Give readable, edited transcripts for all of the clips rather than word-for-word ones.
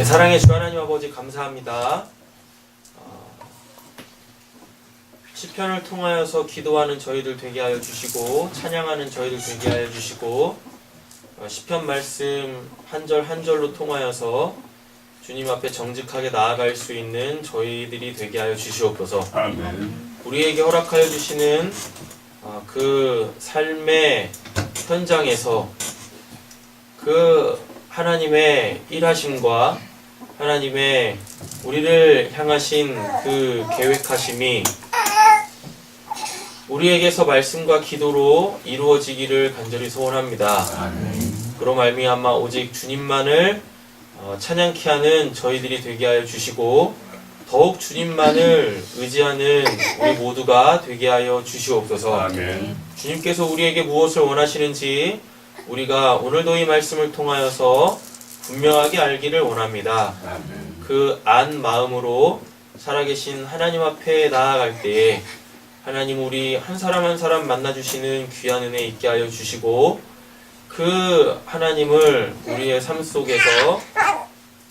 네, 사랑의 주 하나님 아버지 감사합니다. 시편을 통하여서 기도하는 저희들 되게 하여 주시고 찬양하는 저희들 되게 하여 주시고 시편 말씀 한 절 한 절로 통하여서 주님 앞에 정직하게 나아갈 수 있는 저희들이 되게 하여 주시옵소서. 아멘. 우리에게 허락하여 주시는 그 삶의 현장에서 그 하나님의 일하심과 하나님의 우리를 향하신 그 계획하심이 우리에게서 말씀과 기도로 이루어지기를 간절히 소원합니다. 그로 말미암아 오직 주님만을 찬양케 하는 저희들이 되게 하여 주시고 더욱 주님만을 의지하는 우리 모두가 되게 하여 주시옵소서. 아멘. 주님께서 우리에게 무엇을 원하시는지 우리가 오늘도 이 말씀을 통하여서 분명하게 알기를 원합니다. 아멘. 그 안 마음으로 살아계신 하나님 앞에 나아갈 때에 하나님 우리 한 사람 한 사람 만나주시는 귀한 은혜 있게 하여 주시고 그 하나님을 우리의 삶 속에서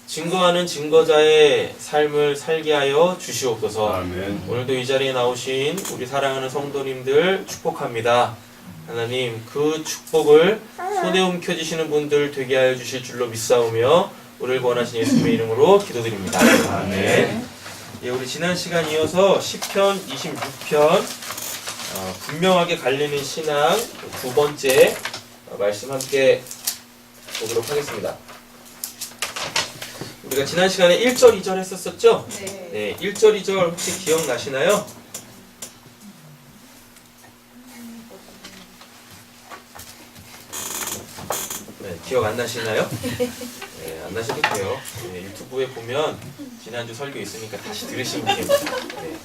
증거하는 증거자의 삶을 살게 하여 주시옵소서. 아멘. 오늘도 이 자리에 나오신 우리 사랑하는 성도님들 축복합니다. 하나님 그 축복을 손에 움켜쥐시는 분들 되게 하여 주실 줄로 믿사오며 우리를 구원하신 예수님의 이름으로 기도드립니다. 아멘. 예, 우리 지난 시간 이어서 시편 26편 분명하게 갈리는 신앙 두 번째 말씀 함께 보도록 하겠습니다. 우리가 지난 시간에 1절, 2절 했었었죠? 네, 1절, 2절 혹시 기억나시나요? 네, 기억 안 나시나요? 네, 안 나셔도 돼요. 네, 유튜브에 보면 지난주 설교 있으니까 다시 들으시면 됩니다. 네.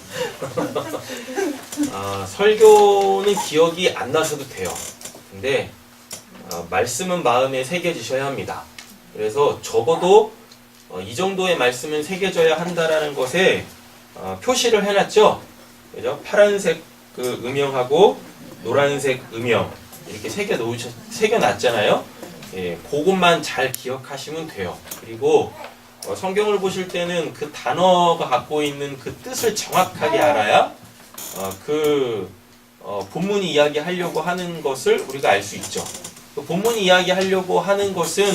설교는 기억이 안 나셔도 돼요. 근데 말씀은 마음에 새겨지셔야 합니다. 그래서 적어도 이 정도의 말씀은 새겨져야 한다라는 것에 표시를 해놨죠. 그죠? 파란색 그 음영하고 노란색 음영 이렇게 새겨놨잖아요. 예, 그것만 잘 기억하시면 돼요. 그리고 성경을 보실 때는 그 단어가 갖고 있는 그 뜻을 정확하게 알아야 본문이 이야기하려고 하는 것을 우리가 알 수 있죠. 그 본문이 이야기하려고 하는 것은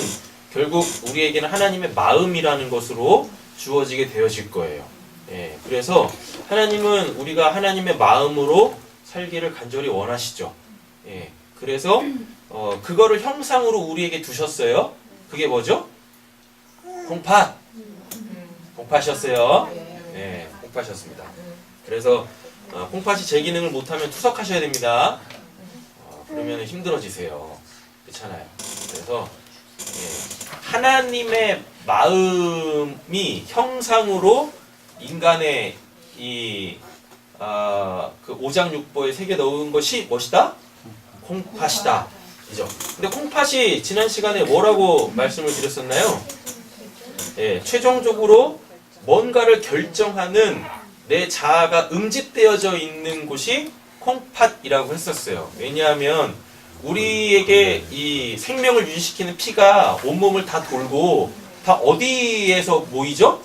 결국 우리에게는 하나님의 마음이라는 것으로 주어지게 되어질 거예요. 예, 그래서 하나님은 우리가 하나님의 마음으로 살기를 간절히 원하시죠. 예, 그래서 그거를 형상으로 우리에게 두셨어요. 그게 뭐죠? 콩팥. 콩팥이었어요. 네, 콩팥이었습니다. 그래서 콩팥이 제 기능을 못하면 투석하셔야 됩니다. 그러면 힘들어지세요. 그렇잖아요. 그래서 하나님의 마음이 형상으로 인간의 그 오장육부에 새겨 넣은 것이 무엇이다? 콩팥이다. 그죠? 근데 콩팥이 지난 시간에 뭐라고 말씀을 드렸었나요? 예, 최종적으로 뭔가를 결정하는 내 자아가 응집되어져 있는 곳이 콩팥이라고 했었어요. 왜냐하면 우리에게 이 생명을 유지시키는 피가 온몸을 다 돌고 다 어디에서 모이죠?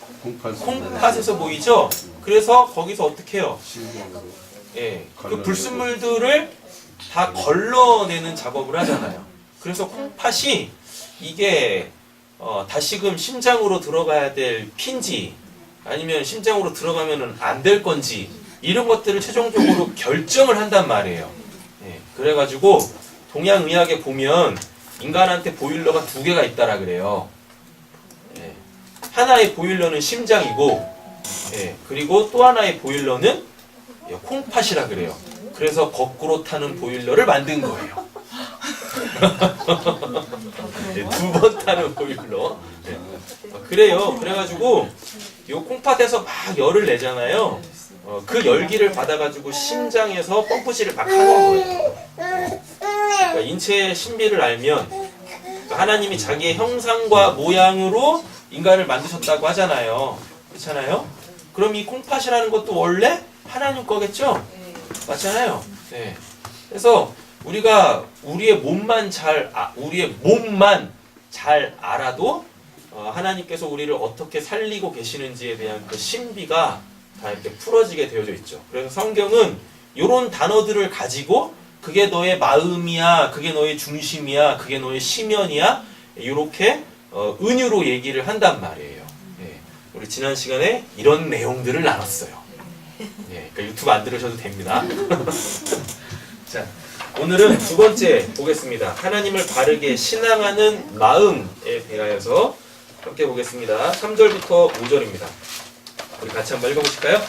콩팥에서 모이죠? 그래서 거기서 어떻게 해요? 예, 그 불순물들을 다 걸러내는 작업을 하잖아요. 그래서 콩팥이 이게 다시금 심장으로 들어가야 될 피인지 아니면 심장으로 들어가면 안 될 건지 이런 것들을 최종적으로 결정을 한단 말이에요. 예, 그래가지고 동양의학에 보면 인간한테 보일러가 두 개가 있다라 그래요. 예, 하나의 보일러는 심장이고 그리고 또 하나의 보일러는 콩팥이라 그래요. 그래서 거꾸로 타는 보일러를 만든 거예요. 두 번 타는 보일러. 네. 그래요. 그래가지고 요 콩팥에서 막 열을 내잖아요. 그 열기를 받아가지고 심장에서 펌프질을 막 하는 거예요. 그러니까 인체의 신비를 알면 하나님이 자기의 형상과 모양으로 인간을 만드셨다고 하잖아요. 그렇잖아요. 그럼 이 콩팥이라는 것도 원래 하나님 거겠죠? 맞잖아요. 네. 그래서 우리가 우리의 몸만 잘 알아도 하나님께서 우리를 어떻게 살리고 계시는지에 대한 그 신비가 다 이렇게 풀어지게 되어져 있죠. 그래서 성경은 이런 단어들을 가지고 그게 너의 마음이야, 그게 너의 중심이야, 그게 너의 심연이야, 이렇게 은유로 얘기를 한단 말이에요. 예, 우리 지난 시간에 이런 내용들을 나눴어요. 예, 그러니까 유튜브 안 들으셔도 됩니다. 자, 오늘은 두 번째 보겠습니다. 하나님을 바르게 신앙하는 마음에 대하여서 함께 보겠습니다. 3절부터 5절입니다. 우리 같이 한번 읽어보실까요?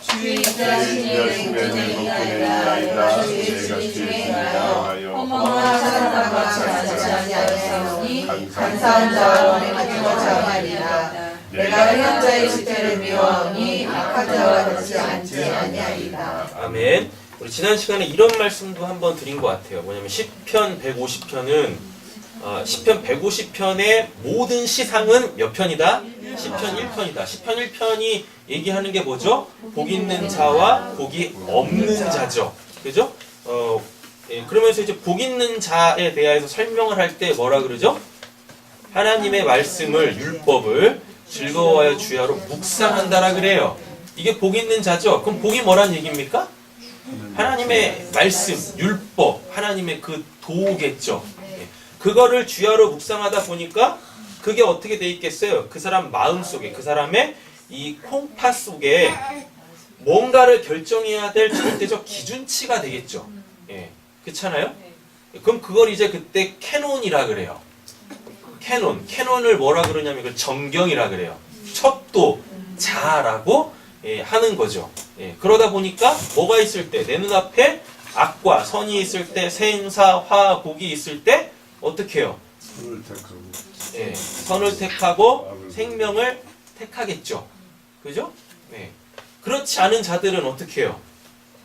주의 인자하심에 복종하리이다. 주의 진리에 인하여 허망한 사람과 같이 아니하였으니 간사한 자와 은혜가 주어자하리라. 내가 행한 자의 실체를 미워하니 악한 자와 같이 앉지 아니하리라. 아멘. 우리 지난 시간에 이런 말씀도 한번 드린 것 같아요. 뭐냐면 시편 150편은 시편 150편의 모든 시상은 몇 편이다? 시편 1편이다. 시편 1편이 얘기하는 게 뭐죠? 복 있는 자와 복이 없는 자죠. 그죠? 예, 그러면서 이제 복 있는 자에 대해서 설명을 할 때 뭐라 그러죠? 하나님의 말씀을, 율법을 즐거워하여 주야로 묵상한다라 그래요. 이게 복 있는 자죠? 그럼 복이 뭐란 얘기입니까? 하나님의 말씀, 율법, 하나님의 그 도겠죠. 그거를 주야로 묵상하다 보니까 그게 어떻게 돼 있겠어요? 그 사람 마음 속에, 그 사람의 이 콩팥 속에 뭔가를 결정해야 될 절대적 기준치가 되겠죠. 예, 그렇잖아요? 그럼 그걸 이제 그때 캐논이라 그래요. 캐논을 뭐라 그러냐면 그 정경이라 그래요. 척도, 자라고 하는 거죠. 예, 그러다 보니까 뭐가 있을 때, 내 눈앞에 악과 선이 있을 때, 생사, 화, 복이 있을 때 어떻게 해요? 예, 선을 택하고 생명을 택하겠죠. 그죠? 네. 그렇지 않은 자들은 어떻게 해요?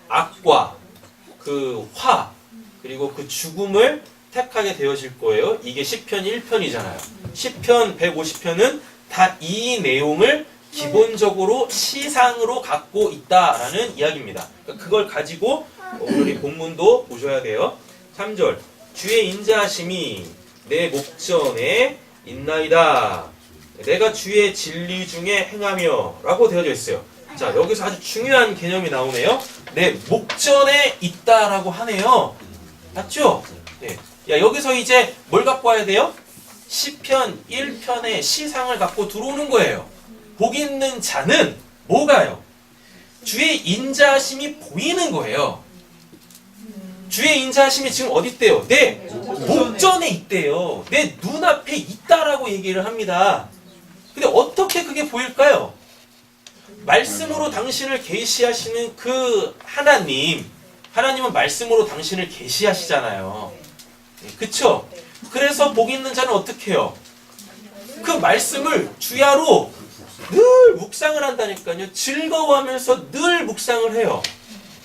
악과 그 화, 그리고 그 죽음을 택하게 되어질 거예요. 이게 시편 1편이잖아요. 시편 150편은 다 이 내용을 기본적으로 시상으로 갖고 있다라는 이야기입니다. 그러니까 그걸 가지고 오늘 이 본문도 보셔야 돼요. 3절 주의 인자하심이 내 목전에 있나이다. 내가 주의 진리 중에 행하며 라고 되어져 있어요. 자, 여기서 아주 중요한 개념이 나오네요. 내 목전에 있다라고 하네요. 맞죠? 네. 야, 여기서 이제 뭘 갖고 와야 돼요? 시편 1편의 시상을 갖고 들어오는 거예요. 복 있는 자는 뭐가요? 주의 인자하심이 보이는 거예요. 주의 인자하심이 지금 어디 있대요? 내 목전에 있대요. 내 눈앞에 있다라고 얘기를 합니다. 근데 어떻게 그게 보일까요? 말씀으로 당신을 계시하시는 그 하나님은 말씀으로 당신을 계시하시잖아요. 그쵸? 그래서 복 있는 자는 어떻게 해요? 그 말씀을 주야로 늘 묵상을 한다니까요. 즐거워하면서 늘 묵상을 해요.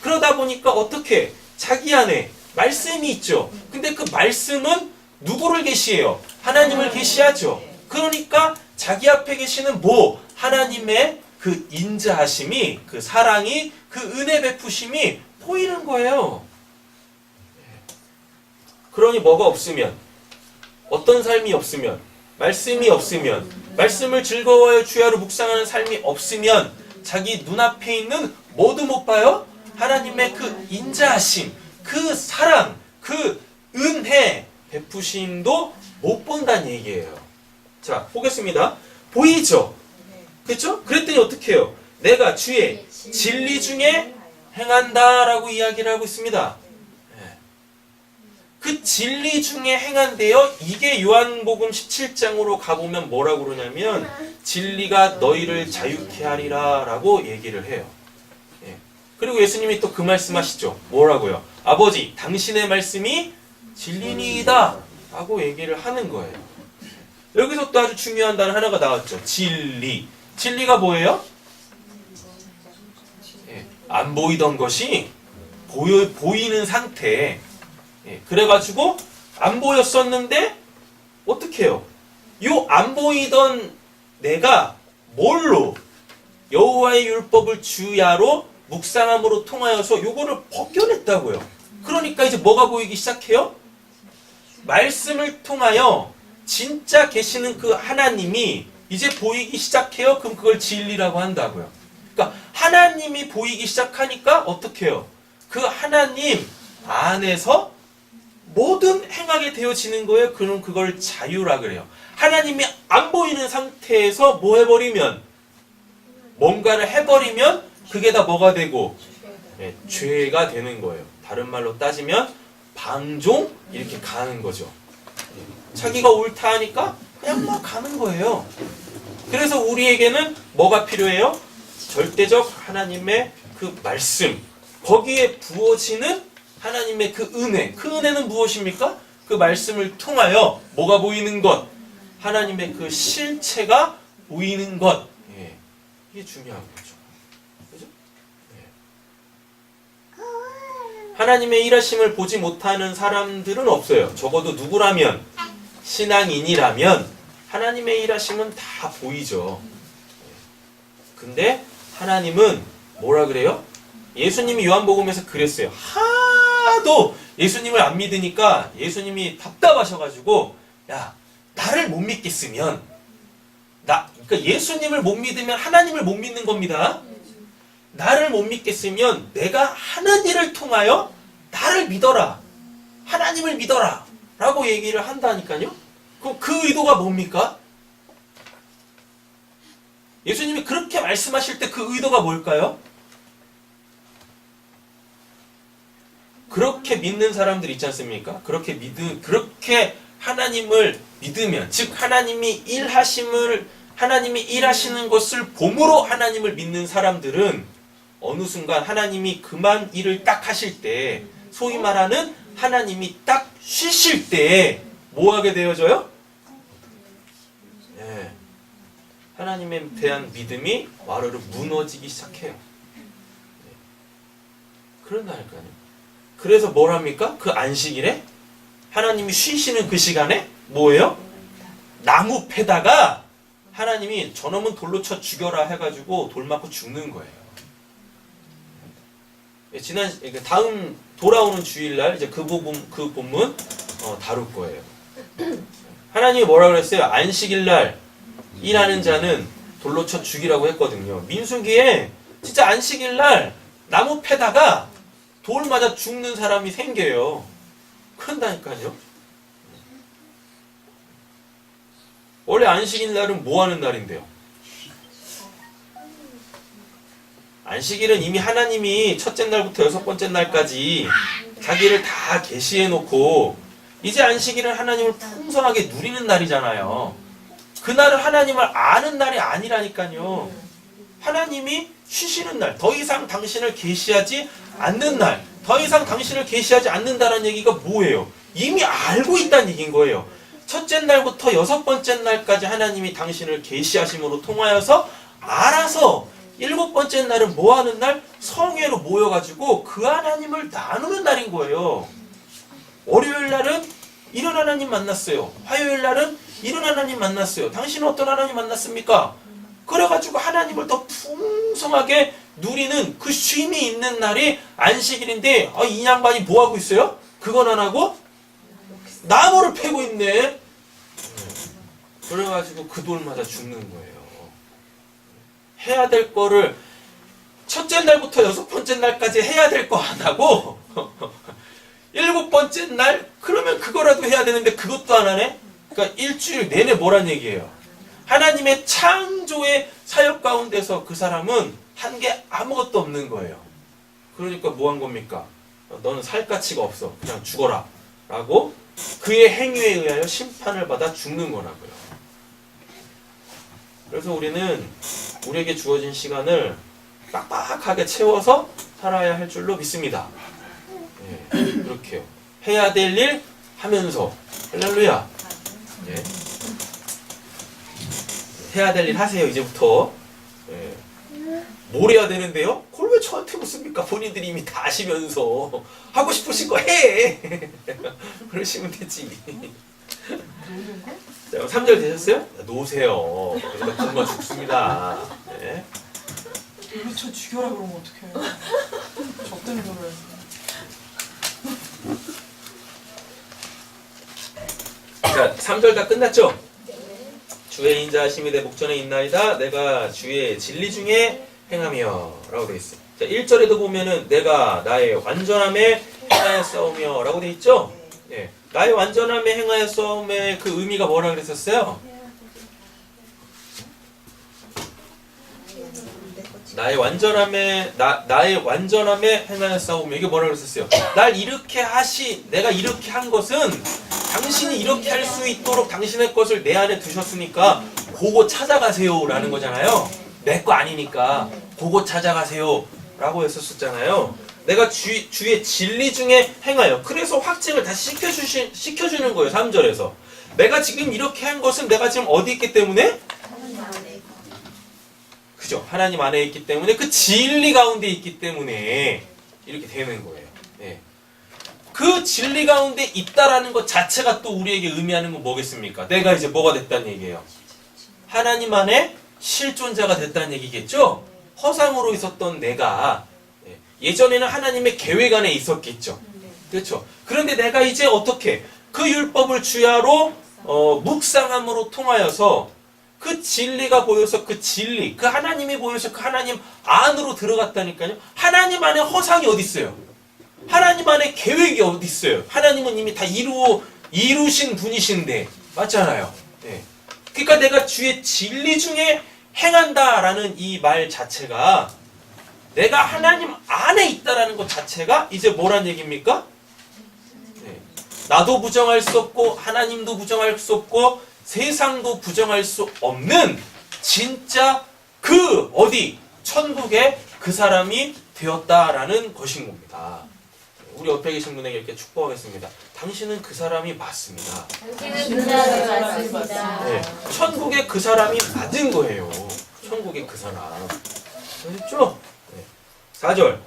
그러다 보니까 어떻게? 자기 안에 말씀이 있죠. 근데 그 말씀은 누구를 계시해요? 하나님을 계시하죠. 그러니까 자기 앞에 계시는 하나님의 그 인자하심이, 그 사랑이, 그 은혜 베푸심이 보이는 거예요. 그러니 뭐가 없으면, 어떤 삶이 없으면, 말씀이 없으면, 말씀을 즐거워하여 주야로 묵상하는 삶이 없으면 자기 눈앞에 있는 뭐도 못 봐요? 하나님의 그 인자하심, 그 사랑, 그 은혜 베푸심도 못 본다는 얘기예요. 자, 보겠습니다. 보이죠? 그렇죠? 그랬더니 어떻게 해요? 내가 주의 진리 중에 행한다라고 이야기를 하고 있습니다. 그 진리 중에 행한대요. 이게 요한복음 17장으로 가보면 뭐라고 그러냐면 진리가 너희를 자유케 하리라 라고 얘기를 해요. 그리고 예수님이 또 그 말씀하시죠. 뭐라고요? 아버지, 당신의 말씀이 진리니이다 라고 얘기를 하는 거예요. 여기서 또 아주 중요한 단어 하나가 나왔죠. 진리. 진리가 뭐예요? 안 보이던 것이 보이는 상태. 그래가지고 안 보였었는데 어떻게 해요? 요 안 보이던 내가 뭘로? 여호와의 율법을 주야로 묵상함으로 통하여서 요거를 벗겨냈다고요. 그러니까 이제 뭐가 보이기 시작해요? 말씀을 통하여 진짜 계시는 그 하나님이 이제 보이기 시작해요. 그럼 그걸 진리라고 한다고요. 그러니까 하나님이 보이기 시작하니까 어떻게 해요? 그 하나님 안에서 모든 행하게 되어지는 거예요. 그럼 그걸 자유라 그래요. 하나님이 안 보이는 상태에서 뭐 해버리면, 뭔가를 해버리면 그게 다 뭐가 되고, 네, 죄가 되는 거예요. 다른 말로 따지면 방종 이렇게 가는 거죠. 자기가 옳다 하니까 그냥 막 가는 거예요. 그래서 우리에게는 뭐가 필요해요? 절대적 하나님의 그 말씀, 거기에 부어지는 하나님의 그 은혜. 그 은혜는 무엇입니까? 그 말씀을 통하여 뭐가 보이는 것? 하나님의 그 실체가 보이는 것. 예, 이게 중요한 거죠. 그죠? 예. 하나님의 일하심을 보지 못하는 사람들은 없어요. 적어도 누구라면, 신앙인이라면 하나님의 일하심은 다 보이죠. 근데 하나님은 뭐라 그래요? 예수님이 요한복음에서 그랬어요. 하도 예수님을 안 믿으니까 예수님이 답답하셔가지고, 야, 나를 못 믿겠으면, 그러니까 예수님을 못 믿으면 하나님을 못 믿는 겁니다. 나를 못 믿겠으면 내가 하는 일을 통하여 나를 믿어라. 하나님을 믿어라. 라고 얘기를 한다니까요. 그럼 그 의도가 뭡니까? 예수님이 그렇게 말씀하실 때 그 의도가 뭘까요? 그렇게 믿는 사람들 있지 않습니까? 그렇게 하나님을 믿으면, 즉 하나님이 일하시는 것을 봄으로 하나님을 믿는 사람들은 어느 순간 하나님이 그만 일을 딱 하실 때, 소위 말하는 하나님이 딱 쉬실 때 뭐 하게 되어져요? 네. 하나님에 대한 믿음이 와르르 무너지기 시작해요. 네. 그런다니까요. 그래서 뭘 합니까? 그 안식일에 하나님이 쉬시는 그 시간에 뭐예요? 나무 패다가 하나님이 저놈은 돌로 쳐 죽여라 해가지고 돌 맞고 죽는 거예요. 다음 돌아오는 주일날 이제 그 본문 다룰 거예요. 하나님이 뭐라 그랬어요? 안식일날 일하는 자는 돌로 쳐 죽이라고 했거든요. 민수기에 진짜 안식일날 나무 패다가 돌 맞아 죽는 사람이 생겨요. 그런다니까요. 원래 안식일날은 뭐 하는 날인데요? 안식일은 이미 하나님이 첫째 날부터 여섯 번째 날까지 자기를 다 계시해 놓고 이제 안식일은 하나님을 풍성하게 누리는 날이잖아요. 그날은 하나님을 아는 날이 아니라니까요. 하나님이 쉬시는 날, 더 이상 당신을 계시하지 않는 날, 더 이상 당신을 계시하지 않는다는 얘기가 뭐예요? 이미 알고 있다는 얘기인 거예요. 첫째 날부터 여섯 번째 날까지 하나님이 당신을 계시하심으로 통하여서 알아서 일곱 번째 날은 뭐 하는 날? 성회로 모여가지고 그 하나님을 나누는 날인 거예요. 월요일 날은 이런 하나님 만났어요. 화요일 날은 이런 하나님 만났어요. 당신은 어떤 하나님 만났습니까? 그래가지고 하나님을 더 풍성하게 누리는 그 쉼이 있는 날이 안식일인데, 이 양반이 뭐 하고 있어요? 그건 안 하고 나무를 패고 있네. 그래가지고 그 돌마다 죽는 거예요. 해야 될 거를 첫째 날부터 여섯 번째 날까지 해야 될 거 안 하고 일곱 번째 날 그러면 그거라도 해야 되는데 그것도 안 하네. 그러니까 일주일 내내 뭐란 얘기예요? 하나님의 창조의 사역 가운데서 그 사람은 한 게 아무것도 없는 거예요. 그러니까 뭐 한 겁니까? 너는 살 가치가 없어. 그냥 죽어라. 라고 그의 행위에 의하여 심판을 받아 죽는 거라고요. 그래서 우리는 우리에게 주어진 시간을 빡빡하게 채워서 살아야 할 줄로 믿습니다. 예, 그렇게요. 해야 될 일 하면서 할렐루야. 예. 해야 될 일 하세요. 이제부터. 예. 뭘 해야 되는데요? 그걸 왜 저한테 묻습니까? 본인들이 이미 다 아시면서 하고 싶으신 거 해. 그러시면 되지. 자, 3절 되셨어요? 노세요. 그러다 굶어 죽습니다. 네. 왜 저 죽여라 그러면 어떡해요? 저 때문에 그래야지. 자, 3절 다 끝났죠? 주의 인자하심이 내 목전에 있나이다. 내가 주의 진리 중에 행하며 라고 되어 있어요. 자, 1절에도 보면은 내가 나의 완전함에 행하였사오며 라고 되어 있죠. 예, 나의 완전함에 행하였사오며의 그 의미가 뭐라 그랬었어요? 나의 완전함에 나의 완전함에 행하였사오며 이게 뭐라 그랬었어요? 날 이렇게 내가 이렇게 한 것은 당신이 이렇게 할 수 있도록 당신의 것을 내 안에 두셨으니까 그거 찾아가세요라는 거잖아요. 내 거 아니니까 그거 찾아가세요라고 했었잖아요. 내가 주의 진리 중에 행하여. 그래서 확증을 다시 시켜주는 거예요. 3절에서. 내가 지금 이렇게 한 것은 내가 지금 어디 있기 때문에? 그죠? 하나님 안에 있기 때문에 그 진리 가운데 있기 때문에 이렇게 되는 거예요. 네. 그 진리 가운데 있다라는 것 자체가 또 우리에게 의미하는 건 뭐겠습니까? 내가 이제 뭐가 됐다는 얘기예요. 하나님 안에 실존자가 됐다는 얘기겠죠? 허상으로 있었던 내가 예전에는 하나님의 계획 안에 있었겠죠. 그렇죠? 그런데 내가 이제 어떻게 그 율법을 주야로 묵상함으로 통하여서 그 진리가 보여서 그 진리, 그 하나님이 보여서 그 하나님 안으로 들어갔다니까요. 하나님 안에 허상이 어디 있어요? 하나님 안에 계획이 어디 있어요? 하나님은 이미 다 이루신 분이신데 맞잖아요. 네. 그러니까 내가 주의 진리 중에 행한다라는 이 말 자체가 내가 하나님 안에 있다라는 것 자체가 이제 뭐란 얘기입니까? 네. 나도 부정할 수 없고 하나님도 부정할 수 없고 세상도 부정할 수 없는 진짜 그 어디 천국의 그 사람이 되었다라는 것인 겁니다. 우리 옆에 계신 분에게 이렇게 축복하겠습니다. 당신은 그 사람이 맞습니다. 당신은 그 사람이 맞습니다. 네, 천국의 그 사람이 맞은 거예요. 천국의 그 사람. 아셨죠? 네. 4절.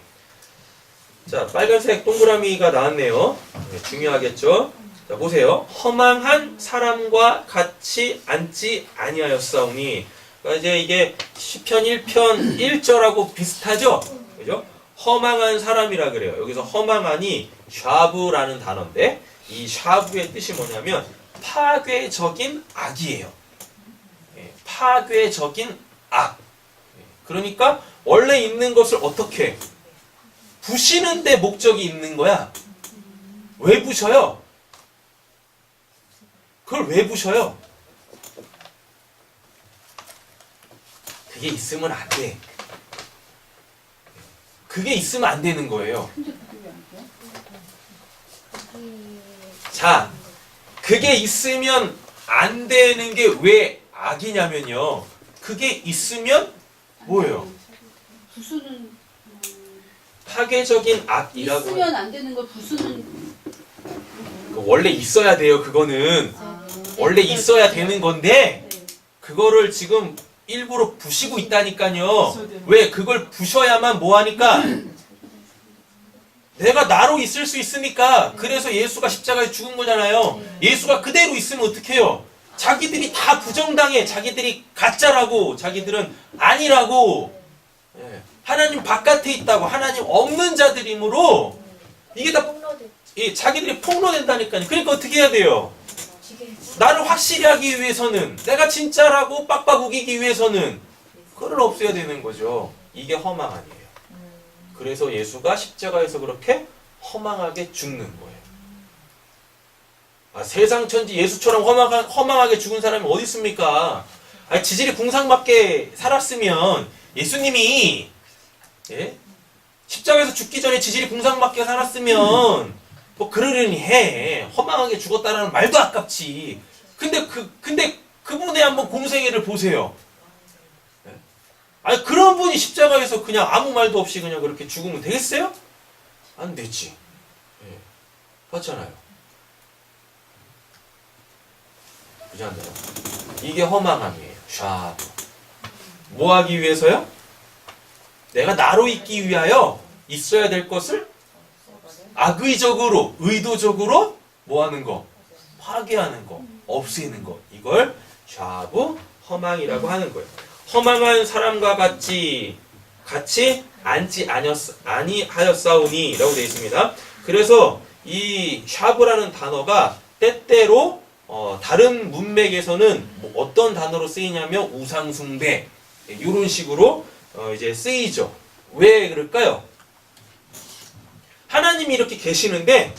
자, 빨간색 동그라미가 나왔네요. 네, 중요하겠죠? 자, 보세요. 허망한 사람과 같이 앉지 아니하였사오니. 그러니까 이제 이게 시편 1편 1절하고 비슷하죠? 그죠? 허망한 사람이라 그래요. 여기서 허망한이 샤브라는 단어인데 이 샤브의 뜻이 뭐냐면 파괴적인 악이에요. 예, 파괴적인 악. 예, 그러니까 원래 있는 것을 어떻게 부시는 데 목적이 있는 거야. 왜 부셔요? 그걸 왜 부셔요? 그게 있으면 안 돼. 그게 있으면 안 되는 거예요. 자, 그게 있으면 안 되는 게 왜 악이냐면요. 그게 있으면 뭐예요? 부수는 파괴적인 악이라고. 있으면 안 되는 걸 부수는 원래 있어야 돼요. 그거는 원래 있어야 되는 건데 그거를 지금 일부러 부시고 있다니까요. 왜? 그걸 부셔야만 뭐하니까 내가 나로 있을 수 있으니까. 그래서 예수가 십자가에 죽은 거잖아요. 예수가 그대로 있으면 어떡해요? 자기들이 다 부정당해. 자기들이 가짜라고. 자기들은 아니라고. 하나님 바깥에 있다고. 하나님 없는 자들이므로 이게 다 자기들이 폭로된다니까요. 그러니까 어떻게 해야 돼요? 나를 확실히 하기 위해서는, 내가 진짜라고 빡빡 우기기 위해서는 그걸 없애야 되는 거죠. 이게 허망함이에요. 그래서 예수가 십자가에서 그렇게 허망하게 죽는 거예요. 아, 세상 천지 예수처럼 허망하게 죽은 사람이 어디 있습니까? 아, 지질이 궁상맞게 살았으면 예수님이 십자가에서 죽기 전에 지질이 궁상맞게 살았으면 뭐 그러려니 해. 허망하게 죽었다라는 말도 아깝지. 근데 그분의 한번 공생애를 보세요. 아니 그런 분이 십자가에서 그냥 아무 말도 없이 그냥 그렇게 죽으면 되겠어요? 안 되지. 맞잖아요. 그렇지 않나요? 이게 허망함이에요. 샤브. 뭐 하기 위해서요? 내가 나로 있기 위하여 있어야 될 것을 악의적으로, 의도적으로 뭐 하는 거? 파괴하는 거, 없애는 거. 이걸 샤브, 허망이라고 하는 거예요. 허망한 사람과 같이 앉지 아니하였사오니 라고 되어 있습니다. 그래서 이 샤브라는 단어가 때때로 다른 문맥에서는 뭐 어떤 단어로 쓰이냐면 우상숭배 이런 식으로 이제 쓰이죠. 왜 그럴까요? 하나님이 이렇게 계시는데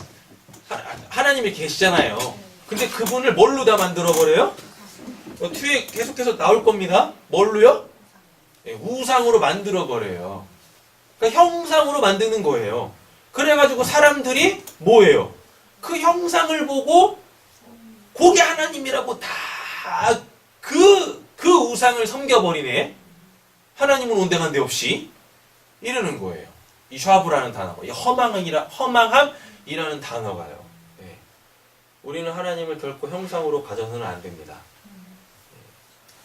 하나님이 계시잖아요. 근데 그분을 뭘로 다 만들어 버려요? 뒤에 계속해서 나올 겁니다. 뭘로요? 우상으로 만들어 버려요. 그러니까 형상으로 만드는 거예요. 그래가지고 사람들이 뭐예요? 그 형상을 보고 그게 하나님이라고 다 그 우상을 섬겨버리네. 하나님은 온데간데 없이 이러는 거예요. 이 샤브라는 단어가, 이 허망함이라는 단어가요. 네. 우리는 하나님을 결코 형상으로 가져서는 안 됩니다.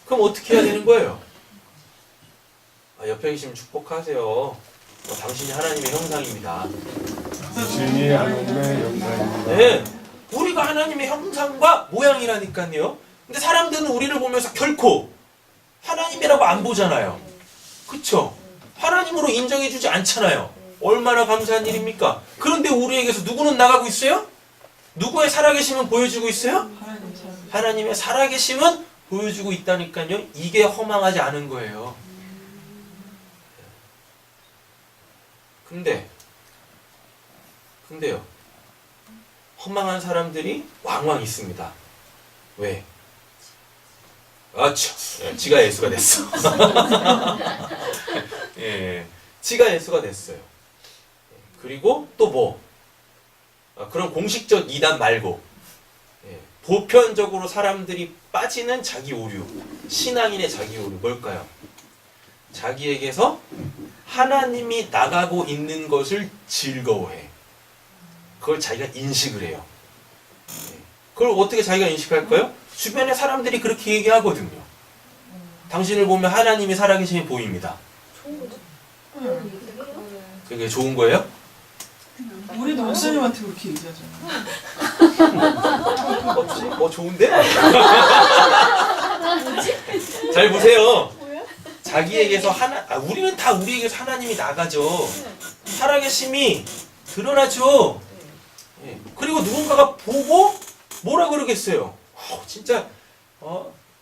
그럼 어떻게 해야 되는 거예요? 옆에 계시면 축복하세요. 당신이 하나님의 형상입니다. 당신이 하나님의 영광입니다. 네. 우리가 하나님의 형상과 모양이라니까요. 근데 사람들은 우리를 보면서 결코 하나님이라고 안 보잖아요. 그쵸? 하나님으로 인정해주지 않잖아요. 얼마나 감사한 일입니까? 그런데 우리에게서 누구는 나가고 있어요? 누구의 살아계심은 보여주고 있어요? 하나님의 살아계심은 보여주고 있다니까요. 이게 허망하지 않은 거예요. 근데요. 허망한 사람들이 왕왕 있습니다. 왜? 지가 예수가 됐어. 예, 지가 예수가 됐어요. 그리고 또 뭐? 그런 공식적 이단 말고 보편적으로 사람들이 빠지는 자기 오류, 신앙인의 자기 오류 뭘까요? 자기에게서 하나님이 나가고 있는 것을 즐거워해. 그걸 자기가 인식을 해요. 그걸 어떻게 자기가 인식할까요? 주변에 사람들이 그렇게 얘기하거든요. 당신을 보면 하나님이 살아계심이 보입니다. 그게 좋은 거예요? 우리도 목사님한테 그렇게 얘기하잖아. 좋은데? 잘 보세요. 자기에게서 우리는 다 우리에게서 하나님이 나가죠. 살아계심이 드러나죠. 그리고 누군가가 보고 뭐라 그러겠어요? 진짜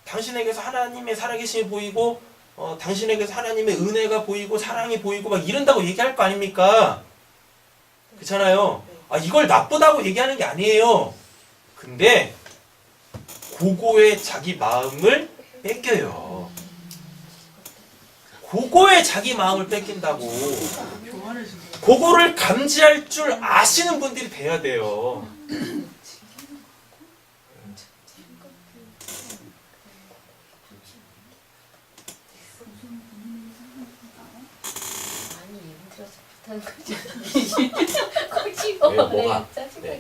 당신에게서 하나님의 살아계심이 보이고 당신에게서 하나님의 은혜가 보이고 사랑이 보이고 막 이런다고 얘기할 거 아닙니까? 그렇잖아요. 이걸 나쁘다고 얘기하는 게 아니에요. 근데 그거에 자기 마음을 뺏겨요. 그거에 자기 마음을 뺏긴다고. 그거를 감지할 줄 아시는 분들이 돼야 돼요. 뭐가? 네.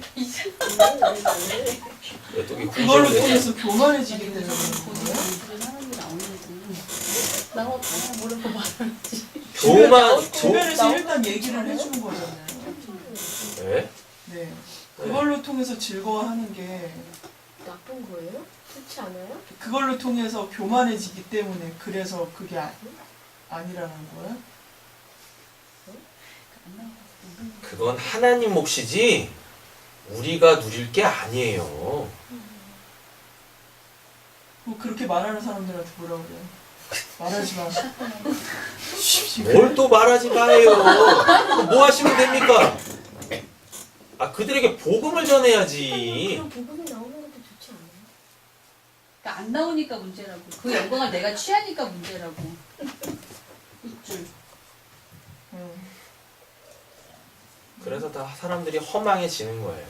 그걸로 통해서 교만해지게 되는 거예요. 주변에서 일단 얘기를 해주는 거잖아요. 네? 네. 그걸로 통해서 즐거워하는 게 나쁜 거예요? 그렇지 않아요? 그걸로 통해서 교만해지기 때문에 그래서 그게 아니라는 거예요? 그건 하나님 몫이지 우리가 누릴 게 아니에요. 뭐 그렇게 말하는 사람들한테 뭐라 그래요? 말하지 마. 뭘 또 말하지 마요. 뭐 하시면 됩니까? 그들에게 복음을 전해야지. 그럼 부분이 나오는 것도 좋지 않아요? 그러니까 안 나오니까 문제라고. 그 영광을 내가 취하니까 문제라고. 있줄. 그래서 다 사람들이 허망해지는 거예요.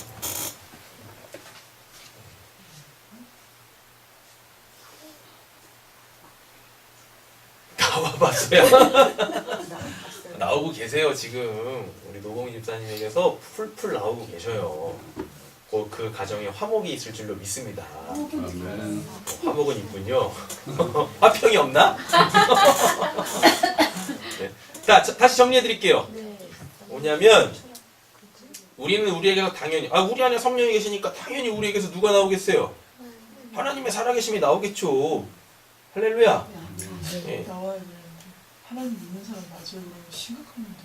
나와봤어요. 나오고 계세요 지금. 우리 노봉 집사님에게서 풀풀 나오고 계셔요. 그 가정에 화목이 있을 줄로 믿습니다. 아멘. 화목은 있군요. 화평이 없나? 네. 자, 다시 정리해 드릴게요. 네. 뭐냐면 우리는 우리에게서 당연히 우리 안에 성령이 계시니까 당연히 우리에게서 누가 나오겠어요? 하나님의 살아계심이 나오겠죠. 할렐루야. 네. 나와야 되는데 하나님 믿는 사람 맞아요. 그러면 심각합니다.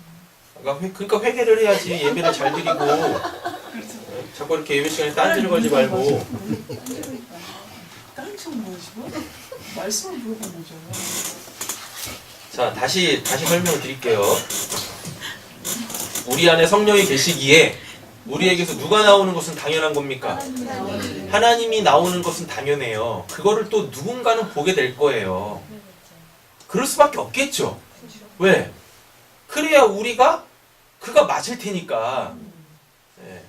그러니까 회개를 해야지. 예배를 잘 드리고 자꾸 이렇게 예배 시간에 딴지를 걸지 말고. 다른 척 뭐야 지금? 말씀을 물어본 거잖아. 자, 다시 설명을 드릴게요. 우리 안에 성령이 계시기에 우리에게서 누가 나오는 것은 당연한 겁니까? 하나님이 나오는 것은 당연해요. 그거를 또 누군가는 보게 될 거예요. 그럴 수밖에 없겠죠. 왜? 그래야 우리가 그가 맞을 테니까. 예.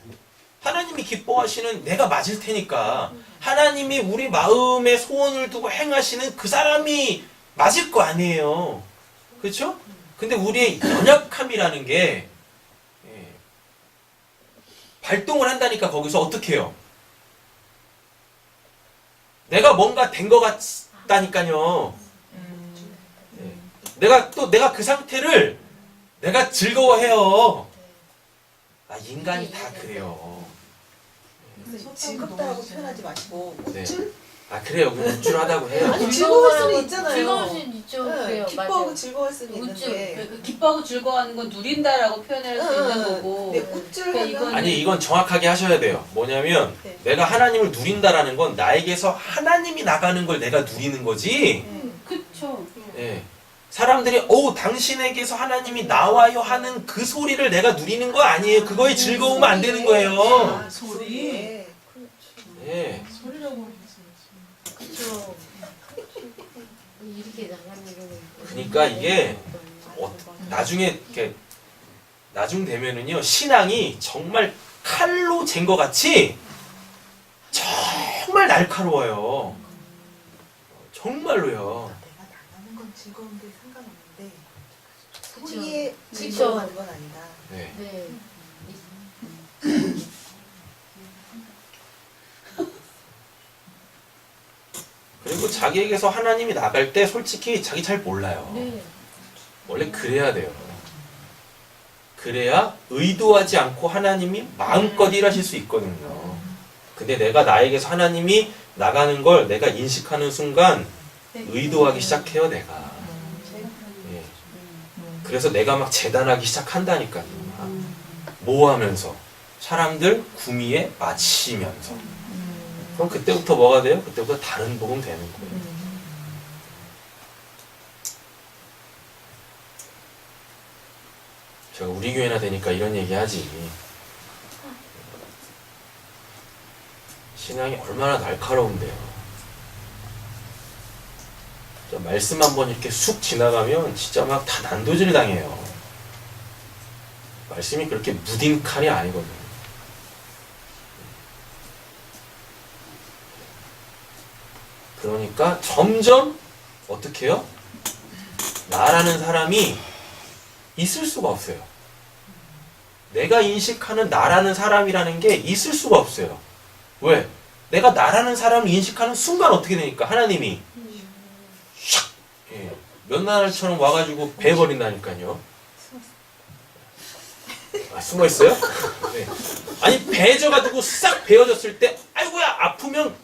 하나님이 기뻐하시는 내가 맞을 테니까. 하나님이 우리 마음에 소원을 두고 행하시는 그 사람이 맞을 거 아니에요. 그렇죠? 근데 우리의 연약함이라는 게 발동을 한다니까. 거기서 어떻게 해요? 내가 뭔가 된 것 같다니까요. 내가 그 상태를 내가 즐거워해요. 인간이 다 그래요. 즐겁다고 표현하지 마시고 네. 우쭐? 그래요. 우쭐하다고 해요. 아니 즐거울 수는 있잖아요. 즐거울 수는 있죠. 네, 그래요. 기뻐하고 맞아요. 즐거울 수는 우쭐, 있는데 기뻐하고 즐거워하는 건 누린다라고 표현할 수 있는 거고. 네, 우쭐하면 그러니까 이건- 아니, 이건 정확하게 하셔야 돼요. 뭐냐면 네. 내가 하나님을 누린다라는 건 나에게서 하나님이 나가는 걸 내가 누리는 거지. 그쵸. 예. 사람들이 당신에게서 하나님이 나와요 하는 그 소리를 내가 누리는 거 아니에요. 그거에 즐거우면 안 되는 거예요. 소리. 예. 소리라고 했어야지. 그렇죠. 이렇게 나가는 경우. 그러니까 이게 나중에 이렇게 나중 되면은요, 신앙이 정말 칼로 잰 것 같이 정말 날카로워요. 정말로요. 내가 나가는 건 즐거운데 상관없는데 그쵸. 소리에 그쵸. 즐거워하는 건 아니다. 네. 네. 그리고 자기에게서 하나님이 나갈 때 솔직히 자기 잘 몰라요. 네. 원래 그래야 돼요. 그래야 의도하지 않고 하나님이 마음껏 일하실 수 있거든요. 근데 내가 나에게서 하나님이 나가는 걸 내가 인식하는 순간 의도하기 시작해요, 내가. 예. 그래서 내가 막 재단하기 시작한다니까요. 뭐 하면서? 사람들 구미에 맞히면서. 그럼 그때부터 뭐가 돼요? 그때부터 다른 복음 되는 거예요. 제가 우리 교회나 되니까 이런 얘기 하지. 신앙이 얼마나 날카로운데요. 말씀 한번 이렇게 쑥 지나가면 진짜 막 다 난도질 당해요. 말씀이 그렇게 무딘 칼이 아니거든요. 그러니까 점점 어떻게 해요? 나라는 사람이 있을 수가 없어요. 내가 인식하는 나라는 사람이라는 게 있을 수가 없어요. 왜? 내가 나라는 사람을 인식하는 순간 어떻게 되니까 하나님이 샥! 예, 몇 날처럼 와가지고 베어버린다니까요. 숨어 있어요? 네. 아니 베어져가지고 싹 베어졌을 때 아이고야 아프면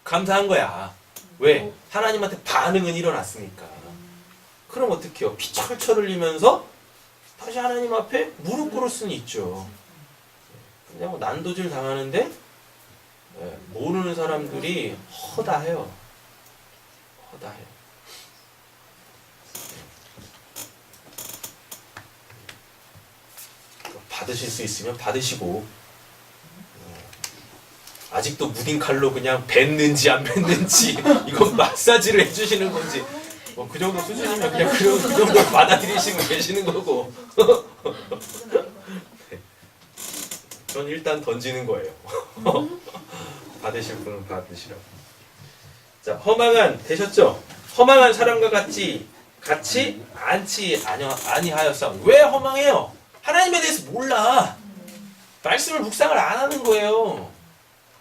감사한 거야. 왜? 하나님한테 반응은 일어났으니까. 그럼 어떻게 해요? 피 철철 흘리면서 다시 하나님 앞에 무릎 꿇을 수는 있죠. 그냥 뭐 난도질 당하는데 모르는 사람들이 허다해요. 허다해요. 받으실 수 있으면 받으시고 아직도 무딘 칼로 그냥 뱉는지 안 뱉는지 이건 마사지를 해주시는 건지 뭐 그 정도 수준이면 그냥 그 정도 받아들이시고 계시는 거고 네. 전 일단 던지는 거예요. 받으실 분은 받으시라고. 자, 허망한 되셨죠? 허망한 사람과 같이 아니하였사. 왜 허망해요? 하나님에 대해서 몰라. 말씀을 묵상을 안 하는 거예요.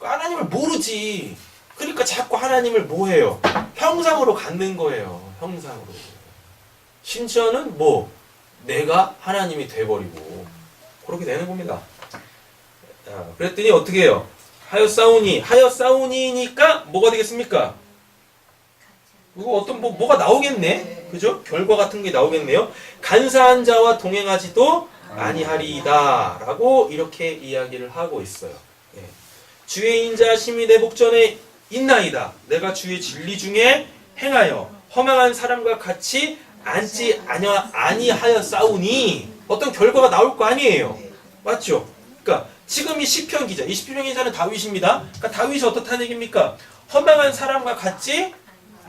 하나님을 모르지. 그러니까 자꾸 하나님을 뭐 해요? 형상으로 갖는 거예요. 형상으로. 심지어는 뭐 내가 하나님이 돼버리고 그렇게 되는 겁니다. 그랬더니 어떻게 해요? 하였사오니니까 뭐가 되겠습니까? 이거 어떤 뭐가 나오겠네. 그죠? 결과 같은 게 나오겠네요. 간사한 자와 동행하지도 아니하리이다라고 이렇게 이야기를 하고 있어요. 예. 주의 인자 심히 내 복전에 있나이다. 내가 주의 진리 중에 행하여 허망한 사람과 같이 앉지 아니하여 싸우니 어떤 결과가 나올 거 아니에요. 맞죠? 그러니까 지금 이 시편 기자, 이 시편 기자는 다윗입니다. 그러니까 다윗이 어떻다는 얘기입니까? 허망한 사람과 같이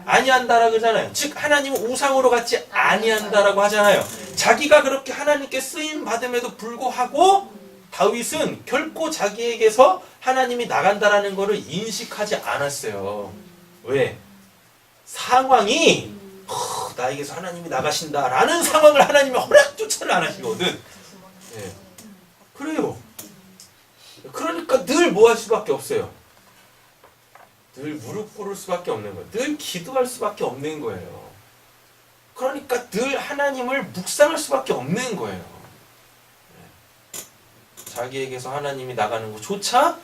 아니한다라고 그러잖아요. 즉 하나님은 우상으로 같이 아니한다라고 하잖아요. 자기가 그렇게 하나님께 쓰임 받음에도 불구하고 다윗은 결코 자기에게서 하나님이 나간다라는 것을 인식하지 않았어요. 왜? 상황이 나에게서 하나님이 나가신다라는 상황을 하나님이 허락조차를 안 하시거든. 예. 그래요. 그러니까 늘 뭐 할 수밖에 없어요. 늘 무릎 꿇을 수밖에 없는 거예요. 늘 기도할 수밖에 없는 거예요. 그러니까 늘 하나님을 묵상할 수밖에 없는 거예요. 예. 자기에게서 하나님이 나가는 것조차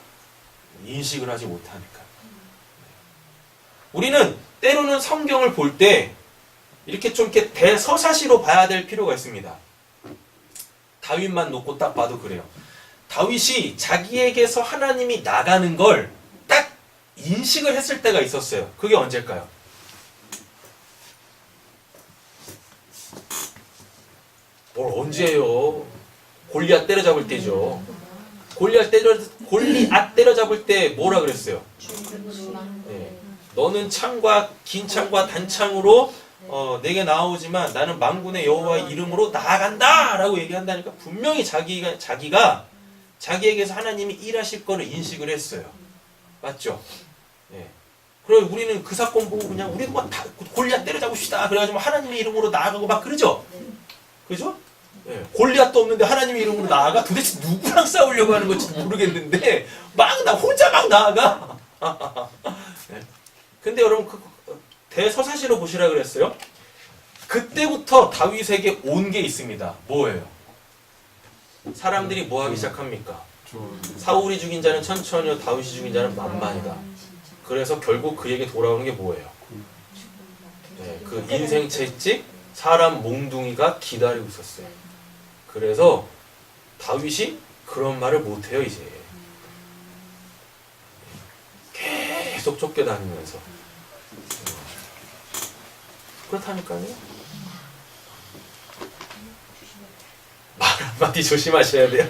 인식을 하지 못하니까. 우리는 때로는 성경을 볼 때 이렇게 좀 이렇게 대서사시로 봐야 될 필요가 있습니다. 다윗만 놓고 딱 봐도 그래요. 다윗이 자기에게서 하나님이 나가는 걸 딱 인식을 했을 때가 있었어요. 그게 언제일까요? 뭘 언제예요? 골리앗 때려잡을 때죠. 골리앗 때려잡을 때 뭐라 그랬어요? 네. 너는 창과 긴 창과 단창으로 내게 나오지만 나는 만군의 여호와의 이름으로 나아간다 라고 얘기한다니까 분명히 자기가 자기에게서 하나님이 일하실 거를 인식을 했어요. 맞죠? 예. 그럼 우리는 그 사건 보고 그냥 우리도 막 골리앗 때려잡읍시다 그래가지고 하나님의 이름으로 나아가고 막 그러죠? 그죠? 예. 골리앗도 없는데 하나님의 이름으로 나아가? 도대체 누구랑 싸우려고 하는 건지 모르겠는데 혼자 막 나아가. 예. 근데 여러분 대서사시로 보시라 그랬어요. 그때부터 다윗에게 온 게 있습니다. 뭐예요? 사람들이 뭐 하기 시작합니까? 사울이 죽인 자는 천천히요 다윗이 죽인 자는 만만이다. 그래서 결국 그에게 돌아오는 게 뭐예요? 네, 그 인생 채찍 사람 몽둥이가 기다리고 있었어요. 그래서 다윗이 그런 말을 못해요 이제. 계속 쫓겨다니면서. 그렇다니까요. 말 한마디 조심하셔야 돼요.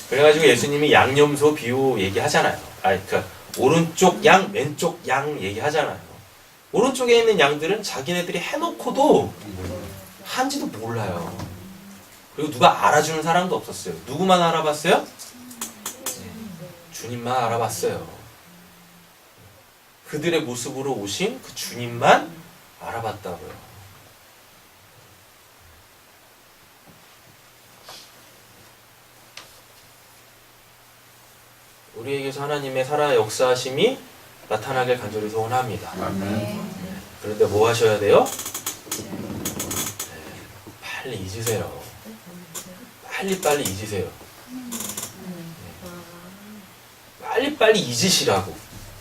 그래가지고 예수님이 양념소 비유 얘기하잖아요. 그러니까 오른쪽 양, 왼쪽 양 얘기하잖아요. 오른쪽에 있는 양들은 자기네들이 해놓고도 한지도 몰라요. 그리고 누가 알아주는 사람도 없었어요. 누구만 알아봤어요? 주님만 알아봤어요. 그들의 모습으로 오신 그 주님만 알아봤다고요. 우리에게서 하나님의 살아 역사하심이 나타나길 간절히 소원합니다. 아멘. 그런데 뭐 하셔야 돼요? 빨리 잊으세요. 빨리 잊으세요. 빨리 잊으시라고.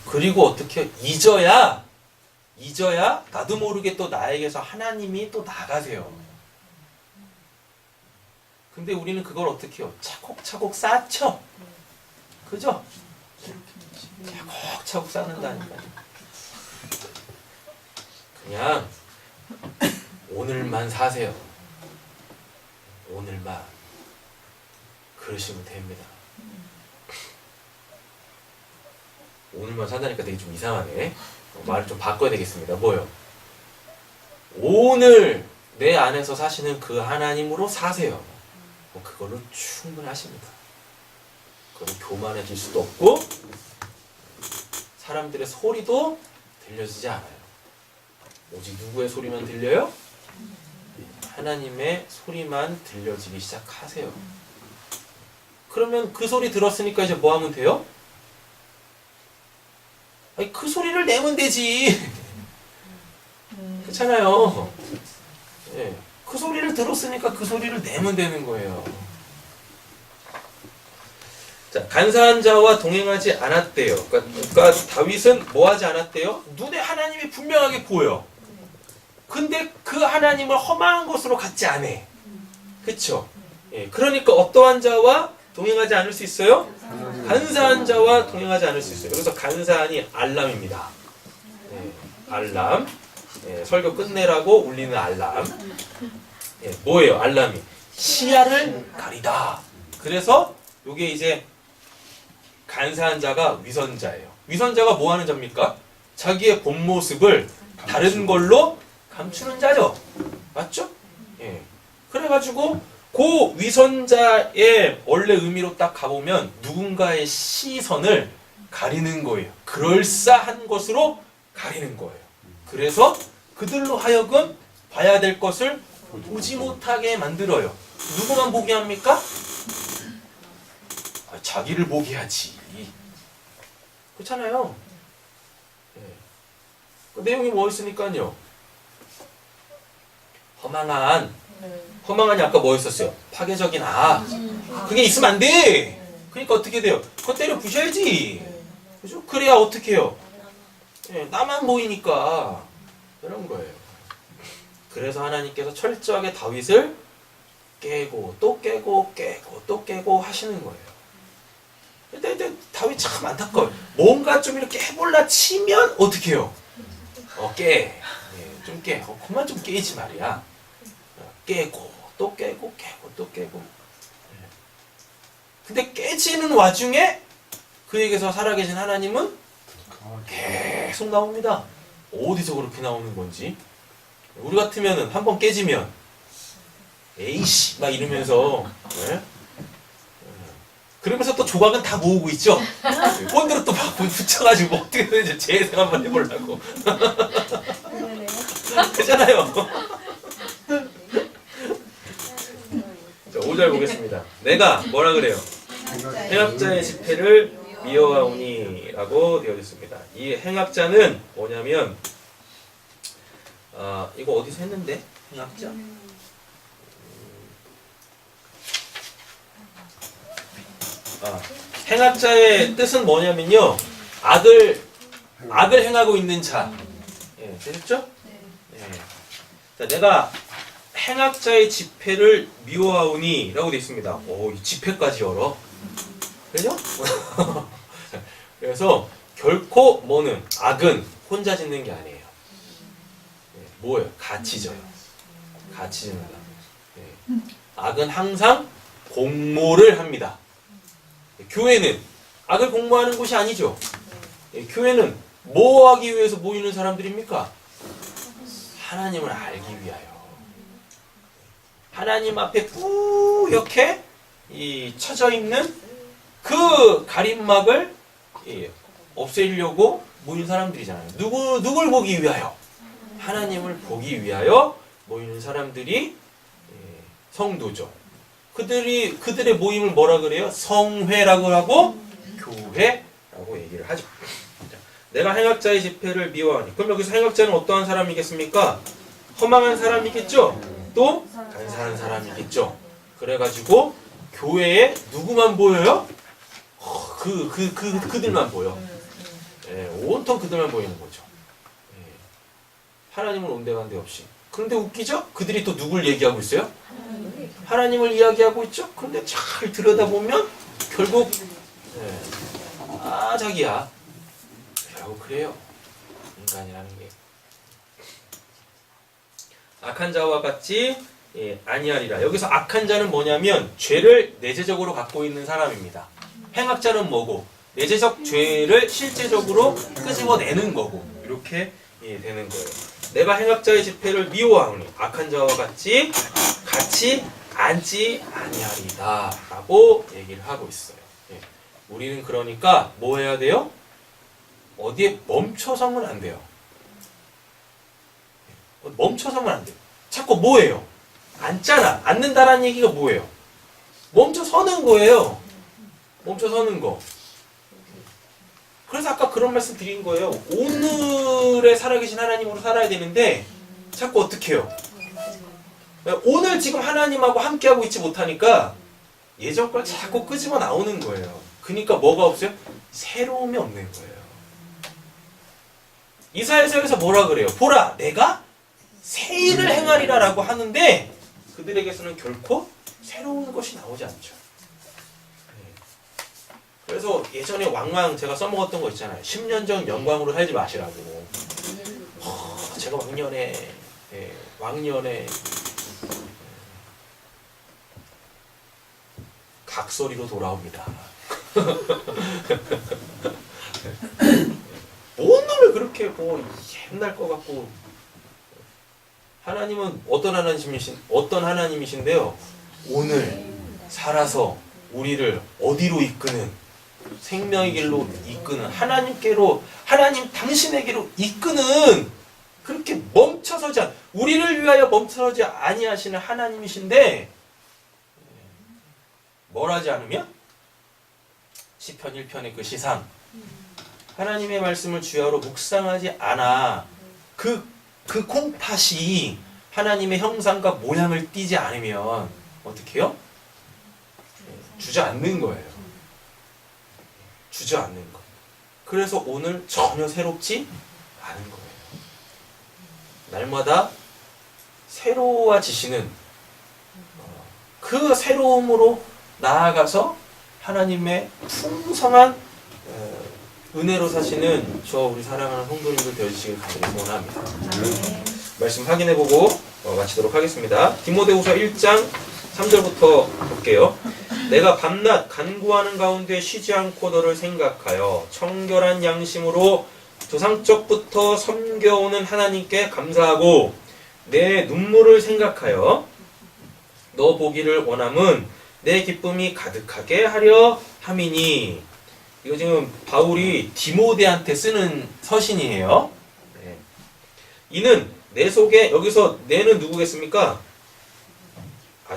그리고 어떻게 잊어야 나도 모르게 또 나에게서 하나님이 또 나가세요. 근데 우리는 그걸 어떻게 해요? 차곡차곡 쌓죠. 그죠? 차곡차곡 쌓는다니까. 그냥 오늘만 사세요. 오늘만. 그러시면 됩니다. 오늘만 산다니까 되게 좀 이상하네. 말을 좀 바꿔야 되겠습니다. 뭐요? 오늘 내 안에서 사시는 그 하나님으로 사세요. 그걸로 충분하십니다. 그건 교만해질 수도 없고 사람들의 소리도 들려지지 않아요. 오직 누구의 소리만 들려요? 하나님의 소리만 들려지기 시작하세요. 그러면 그 소리 들었으니까 이제 뭐 하면 돼요? 아니, 그 소리를 내면 되지. 그렇잖아요. 예. 그 소리를 들었으니까 그 소리를 내면 되는 거예요. 자, 간사한 자와 동행하지 않았대요. 그러니까 다윗은 뭐 하지 않았대요? 눈에 하나님이 분명하게 보여. 근데 그 하나님을 험한 것으로 갖지 않아. 그쵸? 예, 그러니까 어떠한 자와 동행하지 않을 수 있어요? 간사한 자와 동행하지 않을 수 있어요. 그래서 간사한이 알람입니다. 예, 알람. 예, 설교 끝내라고 울리는 알람. 예, 뭐예요? 알람이 시야를 가리다. 그래서 요게 이제 간사한 자가 위선자예요. 위선자가 뭐 하는 자입니까? 자기의 본 모습을 다른 걸로 감추는 자죠. 맞죠? 예. 그래가지고 그 위선자의 원래 의미로 딱 가보면 누군가의 시선을 가리는 거예요. 그럴싸한 것으로 가리는 거예요. 그래서 그들로 하여금 봐야 될 것을 보지 못하게 만들어요. 누구만 보게 합니까? 자기를 보게 하지. 그렇잖아요. 예. 그 내용이 뭐 있으니까요. 허망한이 아까 뭐 있었어요? 파괴적인 그게 있으면 안 돼. 그러니까 어떻게 돼요? 그거 때려 부셔야지. 그죠? 그래야 어떻게 해요? 예, 나만 보이니까 이런 거예요. 그래서 하나님께서 철저하게 다윗을 깨고 또 깨고 깨고 또 깨고 하시는 거예요. 근데 다윗 참 안타까워요. 뭔가 좀 이렇게 해볼라 치면 어떻게 해요? 깨. 예, 좀 깨. 그만 좀 깨지 말이야. 깨고 또 깨고 깨고 또 깨고. 예. 근데 깨지는 와중에 그에게서 살아계신 하나님은 계속 나옵니다. 어디서 그렇게 나오는 건지. 우리 같으면은 한 번 깨지면 에이씨 막 이러면서 예? 그러면서 또 조각은 다 모으고 있죠. 본드로 또 막 붙여가지고 어떻게 되는지 재생 한번 해보려고. 그잖아요. 자, 5절 보겠습니다. 내가 뭐라 그래요? 행악자의 집회를 미워하오니 라고 되어 있습니다. 이 행악자는 뭐냐면 이거 어디서 했는데? 행악자? 행악자의 뜻은 뭐냐면요. 악을 행하고 있는 자. 예, 되셨죠? 예. 자, 내가 행악자의 집회를 미워하오니 라고 되어 있습니다. 오, 이 집회까지 열어. 그죠? 그래서 결코 뭐는 악은 혼자 짓는 게 아니에요. 예, 뭐예요? 같이 져요. 같이 짓는다. 예. 악은 항상 공모를 합니다. 교회는 악을 공모하는 곳이 아니죠. 예, 교회는 뭐 하기 위해서 모이는 사람들입니까? 하나님을 알기 위하여. 하나님 앞에 뿌옇게 쳐져 있는 그 가림막을 없애려고 모이는 사람들이잖아요. 누굴 보기 위하여? 하나님을 보기 위하여 모이는 사람들이 성도죠. 그들의 모임을 뭐라 그래요? 성회라고 하고 교회라고 얘기를 하죠. 내가 행악자의 집회를 미워하니. 그럼 여기서 행악자는 어떠한 사람이겠습니까? 허망한 사람이겠죠? 또 간사한 사람이겠죠? 그래가지고 교회에 누구만 보여요? 그들만 보여. 예, 온통 그들만 보이는 거죠. 예, 하나님은 온데간데 없이. 그런데 웃기죠? 그들이 또 누굴 얘기하고 있어요? 하나님을 이야기하고 있죠? 그런데 잘 들여다보면 결국 자기야. 결국 그래요. 인간이라는 게. 악한 자와 같이 아니하리라. 여기서 악한 자는 뭐냐면 죄를 내재적으로 갖고 있는 사람입니다. 행악자는 뭐고? 내재적 죄를 실제적으로 끄집어내는 거고. 이렇게 되는 거예요. 내가 행악자의 집회를 미워하오니 악한 자와 같이 앉지 아니하리다 라고 얘기를 하고 있어요. 우리는 그러니까 뭐 해야 돼요? 어디에 멈춰서는 안 돼요. 멈춰서는 안 돼요. 자꾸 뭐예요? 앉잖아. 앉는다라는 얘기가 뭐예요? 멈춰서는 거예요. 멈춰서는 거. 그래서 아까 그런 말씀 드린 거예요. 오늘에 살아계신 하나님으로 살아야 되는데 자꾸 어떻게 해요? 오늘 지금 하나님하고 함께하고 있지 못하니까 예전 걸 자꾸 끄집어 나오는 거예요. 그러니까 뭐가 없어요? 새로움이 없는 거예요. 이사야서 여기서 뭐라 그래요? 보라, 내가 새 일을 행하리라라고 하는데 그들에게서는 결코 새로운 것이 나오지 않죠. 그래서 예전에 왕왕 제가 써먹었던 거 있잖아요. 10년 전 영광으로 살지 마시라고. 제가 왕년에 각소리로 돌아옵니다. 뭔 놈을 그렇게 뭐 옛날 거 갖고. 하나님은 어떤 하나님이신데요. 오늘 살아서 우리를 어디로 이끄는, 생명의 길로 이끄는, 하나님께로, 하나님 당신에게로 이끄는, 그렇게 멈춰서지 우리를 위하여 멈춰서지 아니하시는 하나님이신데 뭘 하지 않으면? 시편 1편의 그 시상, 하나님의 말씀을 주야로 묵상하지 않아 그 콩팥이 하나님의 형상과 모양을 띠지 않으면 어떻게 해요? 주저앉는 거예요. 주저앉는 거. 그래서 오늘 전혀 새롭지 않은 거예요. 날마다 새로워지시는 그 새로움으로 나아가서 하나님의 풍성한 은혜로 사시는 저 우리 사랑하는 성도님들 되어주시길 간절히 소원합니다. 말씀 확인해보고 마치도록 하겠습니다. 디모데후서 1장 3절부터 볼게요. 내가 밤낮 간구하는 가운데 쉬지 않고 너를 생각하여 청결한 양심으로 조상적부터 섬겨오는 하나님께 감사하고 내 눈물을 생각하여 너 보기를 원함은 내 기쁨이 가득하게 하려 함이니. 이거 지금 바울이 디모데한테 쓰는 서신이에요. 네. 이는 내 속에, 여기서 내는 누구겠습니까?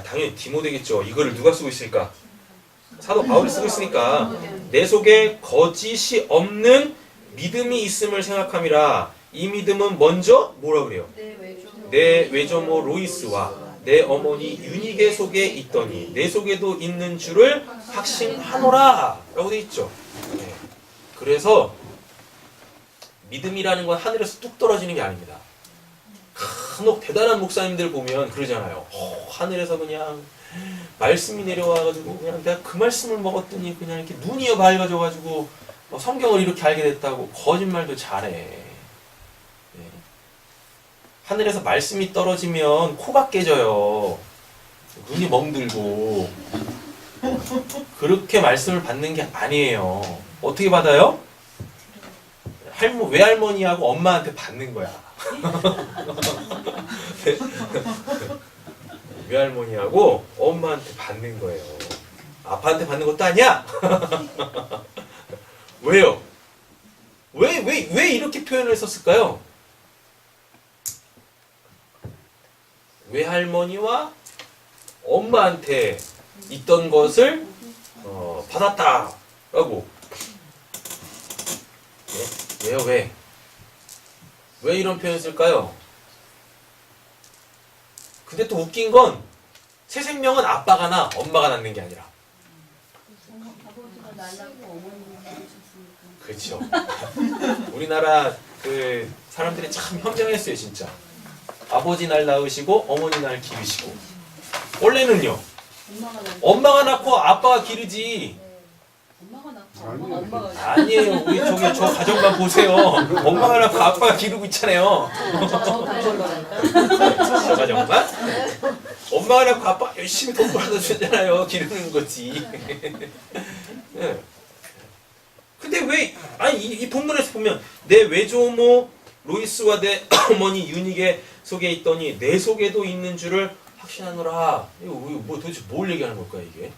당연히 디모데겠죠. 이거를 누가 쓰고 있을까? 사도 바울이 쓰고 있으니까. 내 속에 거짓이 없는 믿음이 있음을 생각함이라. 이 믿음은 먼저 뭐라 그래요? 내 외조모 로이스와 내 어머니 유니게 속에 있더니 내 속에도 있는 줄을 확신하노라 라고 되어 있죠. 네. 그래서 믿음이라는 건 하늘에서 뚝 떨어지는 게 아닙니다. 간혹 대단한 목사님들 보면 그러잖아요. 하늘에서 그냥 말씀이 내려와가지고 그냥 내가 그 말씀을 먹었더니 그냥 이렇게 눈이 밝아져가지고 성경을 이렇게 알게 됐다고. 거짓말도 잘해. 네. 하늘에서 말씀이 떨어지면 코가 깨져요. 눈이 멍들고. 그렇게 말씀을 받는 게 아니에요. 어떻게 받아요? 외할머니하고 엄마한테 받는 거야. 외할머니하고 엄마한테 받는 거예요. 아빠한테 받는 것도 아니야? 왜요? 왜 이렇게 표현을 했었을까요? 외할머니와 엄마한테 있던 것을 받았다라고. 네? 왜요? 왜 이런 표현을 쓸까요? 근데 또 웃긴 건 새 생명은 아빠가 나 엄마가 낳는 게 아니라. 아버지가 날라고 어머니가 그렇죠. 우리나라 그 사람들이 참 현명했어요, 진짜. 아버지 날 낳으시고 어머니 날 기르시고. 원래는요. 엄마가 낳고 아빠가 기르지. 엄마가 낳고 엄마가 아니에요. 우리 저 가정만 보세요. 엄마가 낳고 아빠가 기르고 있잖아요. 저 가정만. 엄마가 낳고 아빠가 열심히 돈 벌어주잖아요. 기르는 거지. 네. 근데 왜, 이 본문에서 보면 내 외조모 로이스와 내 어머니 유니게 속에 있더니 내 속에도 있는 줄을 확신하노라. 이거 뭐 도대체 뭘 얘기하는 걸까 이게?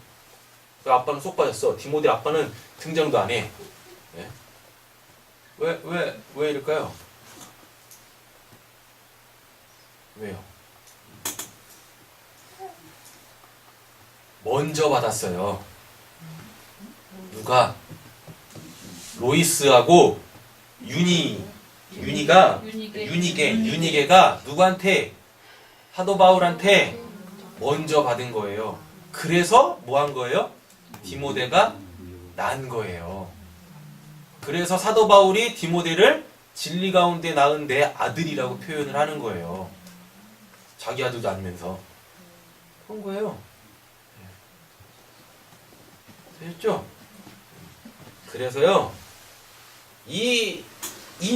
아빠는 쏙 빠졌어. 디모데 아빠는 등장도 안 해. 네? 왜 이럴까요? 왜요? 먼저 받았어요. 누가? 로이스하고 유니게가 누구한테? 사도 바울한테 먼저 받은 거예요. 그래서 뭐 한 거예요? 디모데가 낳은 거예요. 그래서 사도 바울이 디모데를 진리 가운데 낳은 내 아들이라고 표현을 하는 거예요. 자기 아들도 아니면서. 그런 거예요. 되셨죠? 그래서요, 이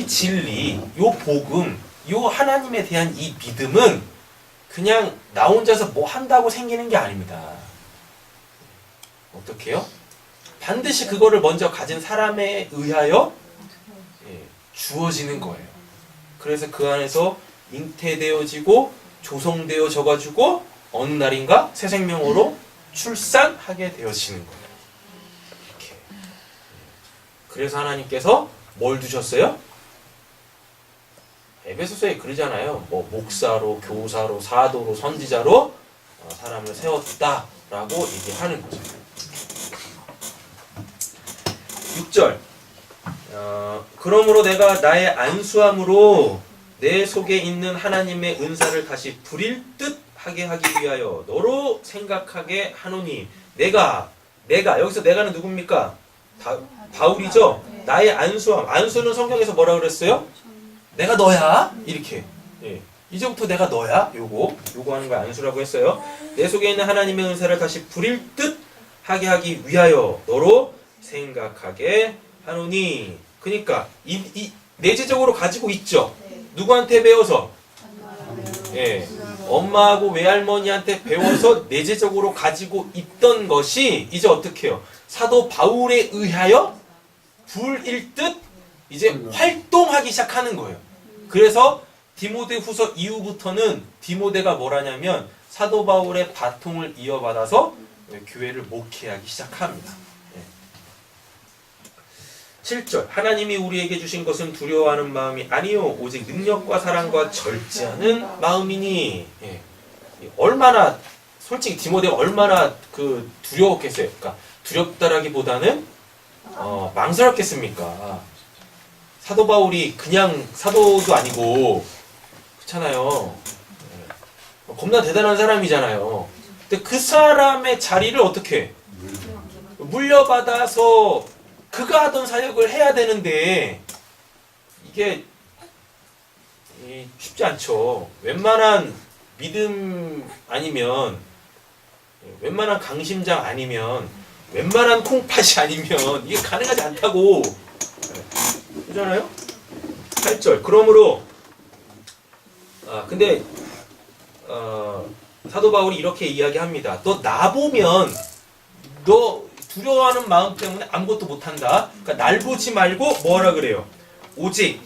진리, 요 복음, 요 하나님에 대한 이 믿음은 그냥 나 혼자서 뭐 한다고 생기는 게 아닙니다. 어떻게 해요? 반드시 그거를 먼저 가진 사람에 의하여 주어지는 거예요. 그래서 그 안에서 잉태되어지고 조성되어져 가지고 어느 날인가 새 생명으로 출산하게 되어지는 거예요. 이렇게. 그래서 하나님께서 뭘 두셨어요? 에베소서에 그러잖아요. 뭐 목사로, 교사로, 사도로, 선지자로 사람을 세웠다라고 얘기하는 거죠. 6절. 그러므로 내가 나의 안수함으로 내 속에 있는 하나님의 은사를 다시 부릴 듯 하게 하기 위하여 너로 생각하게 하노니 내가 여기서 내가는 누굽니까? 바울이죠. 나의 안수함. 안수는 성경에서 뭐라 그랬어요? 내가 너야. 이렇게. 예. 이제부터 내가 너야. 요거 하는 걸 안수라고 했어요. 내 속에 있는 하나님의 은사를 다시 부릴 듯 하게 하기 위하여 너로 생각하게 하노니. 그러니까 이 내재적으로 가지고 있죠. 누구한테 배워서? 예. 엄마하고 외할머니한테 배워서 내재적으로 가지고 있던 것이 이제 어떻게 해요? 사도 바울에 의하여 불일 듯 이제 활동하기 시작하는 거예요. 그래서 디모데후서 이후부터는 디모데가 뭘 하냐면 사도 바울의 바통을 이어받아서 교회를 목회하기 시작합니다. 7절. 하나님이 우리에게 주신 것은 두려워하는 마음이 아니요 오직 능력과 사랑과 절제하는 마음이니. 얼마나 솔직히 디모데가 얼마나 두려웠겠어요. 그러니까 두렵다라기보다는 망설였겠습니까? 사도 바울이 그냥 사도도 아니고 그렇잖아요. 겁나 대단한 사람이잖아요. 근데 그 사람의 자리를 어떻게 물려받아서 그가 하던 사역을 해야 되는데 이게 쉽지 않죠. 웬만한 믿음 아니면 웬만한 강심장 아니면 웬만한 콩팥이 아니면 이게 가능하지 않다고. 그잖아요? 8절. 그러므로 근데 사도 바울이 이렇게 이야기합니다. 너 나보면 너 두려워하는 마음 때문에 아무것도 못한다. 그러니까 날 보지 말고 뭐라 그래요? 오직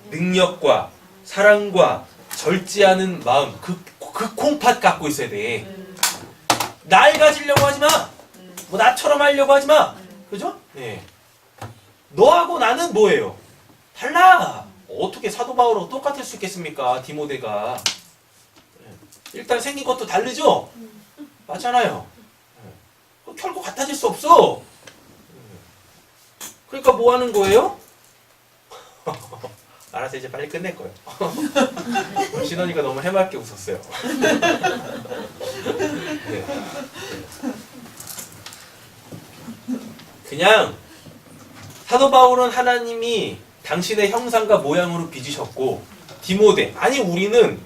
능력과 사랑과 절제하는 마음, 그 콩팥 갖고 있어야 돼. 날 가지려고 하지 마. 뭐 나처럼 하려고 하지 마. 그죠? 네. 너하고 나는 뭐예요? 달라. 어떻게 사도 바울하고 똑같을 수 있겠습니까? 디모데가. 일단 생긴 것도 다르죠? 맞잖아요. 결코 같아질 수 없어. 그러니까 뭐 하는 거예요? 알아서 이제 빨리 끝낼 거예요. 신원이가 너무 해맑게 웃었어요. 네. 그냥 사도 바울은 하나님이 당신의 형상과 모양으로 빚으셨고 디모데 아니 우리는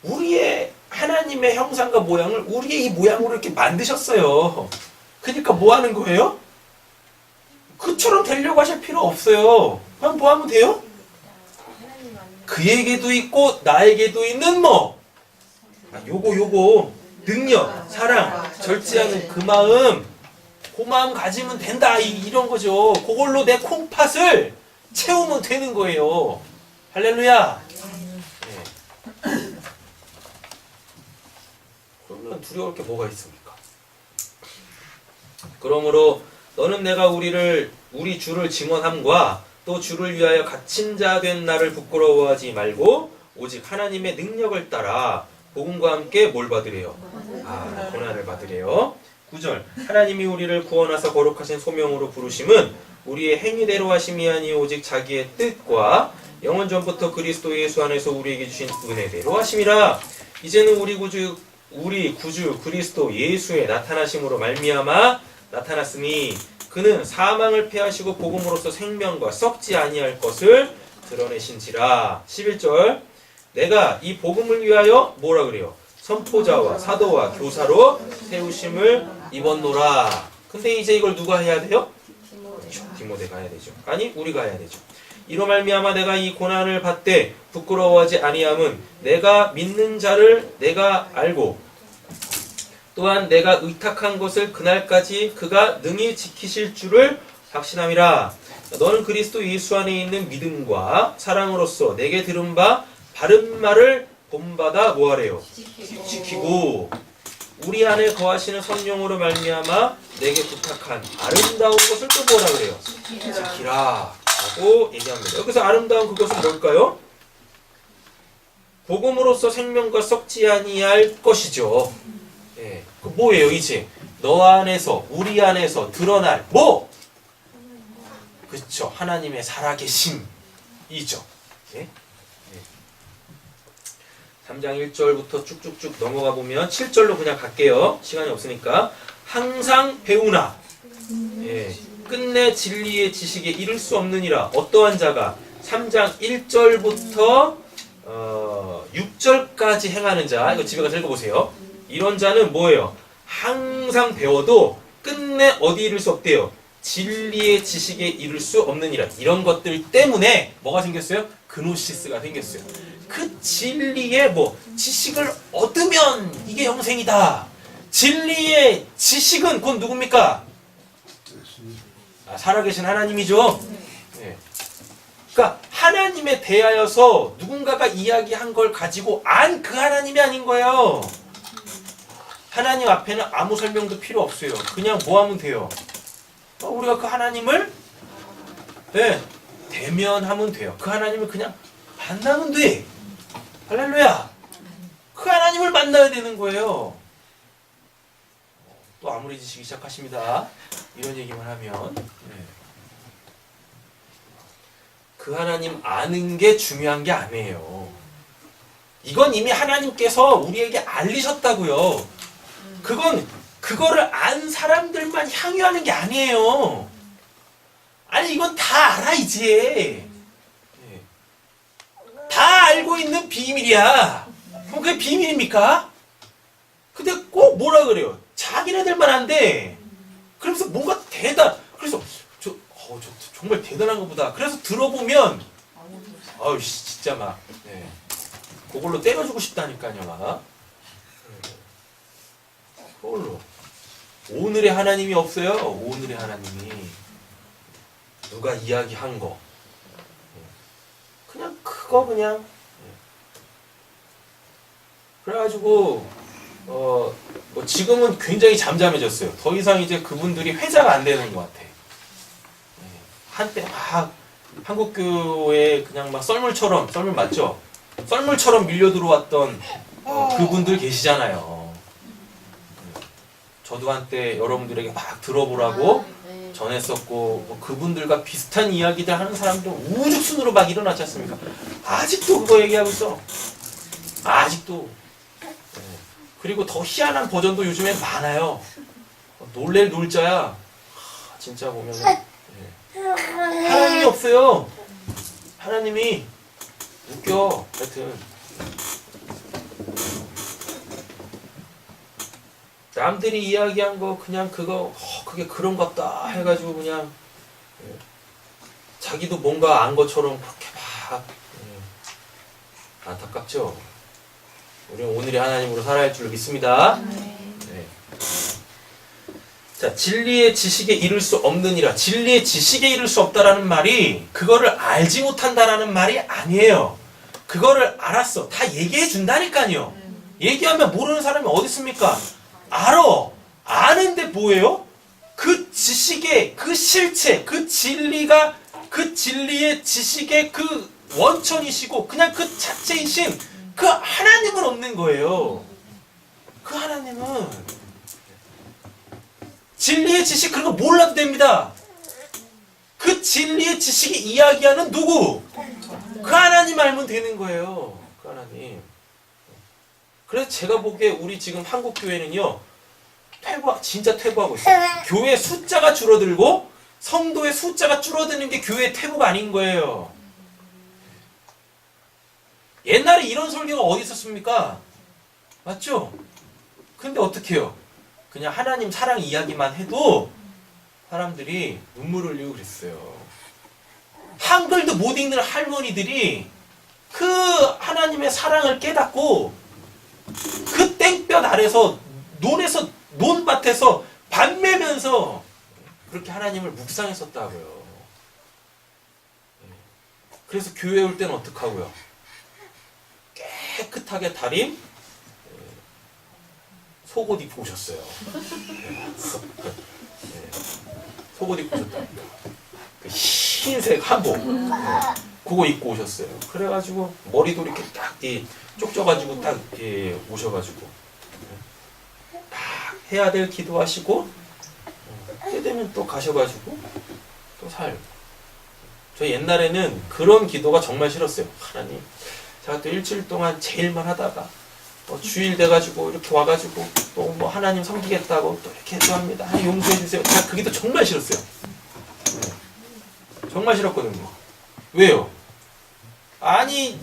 우리의 하나님의 형상과 모양을 우리의 이 모양으로 이렇게 만드셨어요. 그러니까 뭐 하는 거예요? 그처럼 되려고 하실 필요 없어요. 그냥 뭐 하면 돼요? 그에게도 있고 나에게도 있는 뭐 요거 능력, 사랑, 절제하는 그 마음 가지면 된다 이런 거죠. 그걸로 내 콩팥을 채우면 되는 거예요. 할렐루야. 네. 그러면 두려울 게 뭐가 있습니까? 그러므로 너는 내가 우리 주를 증언함과 또 주를 위하여 갇힌 자 된 나를 부끄러워하지 말고 오직 하나님의 능력을 따라 복음과 함께 뭘 받으래요? 고난을 받으래요. 9절. 하나님이 우리를 구원하사 거룩하신 소명으로 부르심은 우리의 행위대로 하심이 아니 오직 자기의 뜻과 영원 전부터 그리스도 예수 안에서 우리에게 주신 은혜대로 하심이라. 이제는 우리 구주 그리스도 예수의 나타나심으로 말미암아 나타났으니 그는 사망을 패하시고 복음으로써 생명과 썩지 아니할 것을 드러내신지라. 11절. 내가 이 복음을 위하여 뭐라 그래요? 선포자와 사도와 교사로 세우심을 입었노라. 근데 이제 이걸 누가 해야 돼요? 디모데가 해야 되죠. 아니 우리가 해야 되죠. 이로 말미암아 내가 이 고난을 받되 부끄러워하지 아니함은 내가 믿는 자를 내가 알고 또한 내가 의탁한 것을 그날까지 그가 능히 지키실 줄을 확신함이라. 너는 그리스도 예수 안에 있는 믿음과 사랑으로서 내게 들은 바 바른 말을 본받아 뭐하래요? 지키고 우리 안에 거하시는 성령으로 말미암아 내게 부탁한 아름다운 것을 또 뭐라 그래요? 지키라 라고 얘기합니다. 여기서 아름다운 그것은 뭘까요? 복음으로서 생명과 썩지 아니할 것이죠. 예, 그 뭐예요 이제? 너 안에서 우리 안에서 드러날 뭐? 그쵸, 하나님의 살아계심이죠. 예? 3장 1절부터 쭉쭉쭉 넘어가 보면 7절로 그냥 갈게요. 시간이 없으니까. 항상 배우나 예, 끝내 진리의 지식에 이를 수 없느니라. 어떠한 자가 3장 1절부터 6절까지 행하는 자. 이거 집에 가서 읽어보세요. 이런 자는 뭐예요? 항상 배워도 끝내 어디 이를 수 없대요? 진리의 지식에 이를 수 없느니라. 이런 것들 때문에 뭐가 생겼어요? 그노시스가 생겼어요. 그 진리의 뭐 지식을 얻으면 이게 영생이다. 진리의 지식은 곧 누굽니까? 살아계신 하나님이죠. 네. 그러니까 하나님에 대하여서 누군가가 이야기한 걸 가지고 안 그 하나님이 아닌 거예요. 하나님 앞에는 아무 설명도 필요 없어요. 그냥 뭐 하면 돼요? 우리가 그 하나님을 네, 대면하면 돼요. 그 하나님을 그냥 만나면 돼. 할렐루야. 그 하나님을 만나야 되는 거예요. 또 아무리 지시기 시작하십니다. 이런 얘기만 하면 네. 그 하나님 아는 게 중요한 게 아니에요. 이건 이미 하나님께서 우리에게 알리셨다고요. 그거를 안 사람들만 향유하는 게 아니에요. 아니 이건 다 알아 이제. 다 알고 있는 비밀이야. 그럼 그게 비밀입니까? 근데 꼭 뭐라 그래요? 자기네들만 한데. 그러면서 뭔가 그래서 저 정말 대단한 것보다. 그래서 들어보면 아우 진짜 막 네. 그걸로 때려주고 싶다니까요. 막. 그걸로. 오늘의 하나님이 없어요. 오늘의 하나님이. 누가 이야기한 거. 그냥 그거 그냥. 그래가지고 뭐 지금은 굉장히 잠잠해졌어요. 더 이상 이제 그분들이 회자가 안 되는 것 같아. 한때 막 한국교회에 그냥 막 썰물 맞죠? 썰물처럼 밀려 들어왔던 그분들 계시잖아요. 저도 한때 여러분들에게 막 들어보라고 전했었고 뭐 그분들과 비슷한 이야기들 하는 사람들 우죽순으로 막 일어나지 않습니까? 아직도 그거 얘기하고 있어. 아직도. 네. 그리고 더 희한한 버전도 요즘엔 많아요. 놀랄 놀자야. 진짜 보면은 네. 하나님이 없어요. 하나님이 웃겨. 하여튼 남들이 이야기한 거 그냥 그게 그런갑다 해가지고 그냥 자기도 뭔가 안 것처럼 그렇게 막 안타깝죠. 우리는 오늘의 하나님으로 살아야 할 줄로 믿습니다. 네. 자, 진리의 지식에 이를 수 없느니라. 진리의 지식에 이를 수 없다라는 말이 그거를 알지 못한다라는 말이 아니에요. 그거를 알았어. 다 얘기해 준다니까요. 얘기하면 모르는 사람이 어디 있습니까? 알아. 아는데 뭐예요? 그 지식의 그 실체, 그 진리가 그 진리의 지식의 그 원천이시고 그냥 그 자체이신 그 하나님은 없는 거예요. 그 하나님은 진리의 지식 그런 거 몰라도 됩니다. 그 진리의 지식이 이야기하는 누구? 그 하나님 알면 되는 거예요. 그 하나님. 그래서 제가 보기에 우리 지금 한국 교회는요, 진짜 퇴보하고 있어요. 교회 숫자가 줄어들고 성도의 숫자가 줄어드는 게 교회의 퇴보가 아닌 거예요. 옛날에 이런 설교가 어디 있었습니까? 맞죠? 근데 어떻게 해요? 그냥 하나님 사랑 이야기만 해도 사람들이 눈물을 흘리고 그랬어요. 한글도 못 읽는 할머니들이 그 하나님의 사랑을 깨닫고 그 땡볕 아래서 논밭에서 밤매면서 그렇게 하나님을 묵상했었다고요. 그래서 교회 올 때는 어떡하고요? 깨끗하게 다림 속옷 입고 오셨어요. 속옷 입고 오셨답니다. 그 흰색 한복 그거 입고 오셨어요. 그래가지고 머리도 이렇게 딱 쪽져가지고 딱 오셔가지고 딱 해야 될 기도하시고 때 되면 또 가셔가지고 또 살고. 저 옛날에는 그런 기도가 정말 싫었어요. 하나님, 제가 또 일주일 동안 제일만 하다가 주일 돼가지고 이렇게 와가지고 또 뭐 하나님 섬기겠다고 또 이렇게 해서합니다. 용서해 주세요. 제가 그 기도 정말 싫었어요. 정말 싫었거든요. 왜요? 아니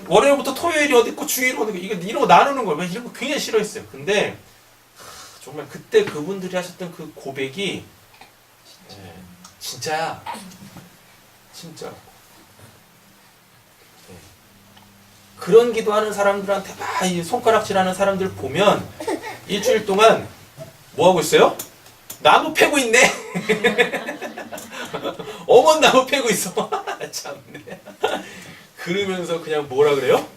월요일부터 토요일이 어디 있고 주일이 어디 있고 이런 거 나누는 걸 이런 거 굉장히 싫어했어요. 근데 정말 그때 그분들이 하셨던 그 고백이 진짜야. 진짜. 그런 기도하는 사람들한테 막 손가락질하는 사람들 보면 일주일 동안 뭐 하고 있어요? 나무 패고 있네. 어먼 나무 패고 있어. 참네. 그러면서 그냥 뭐라 그래요?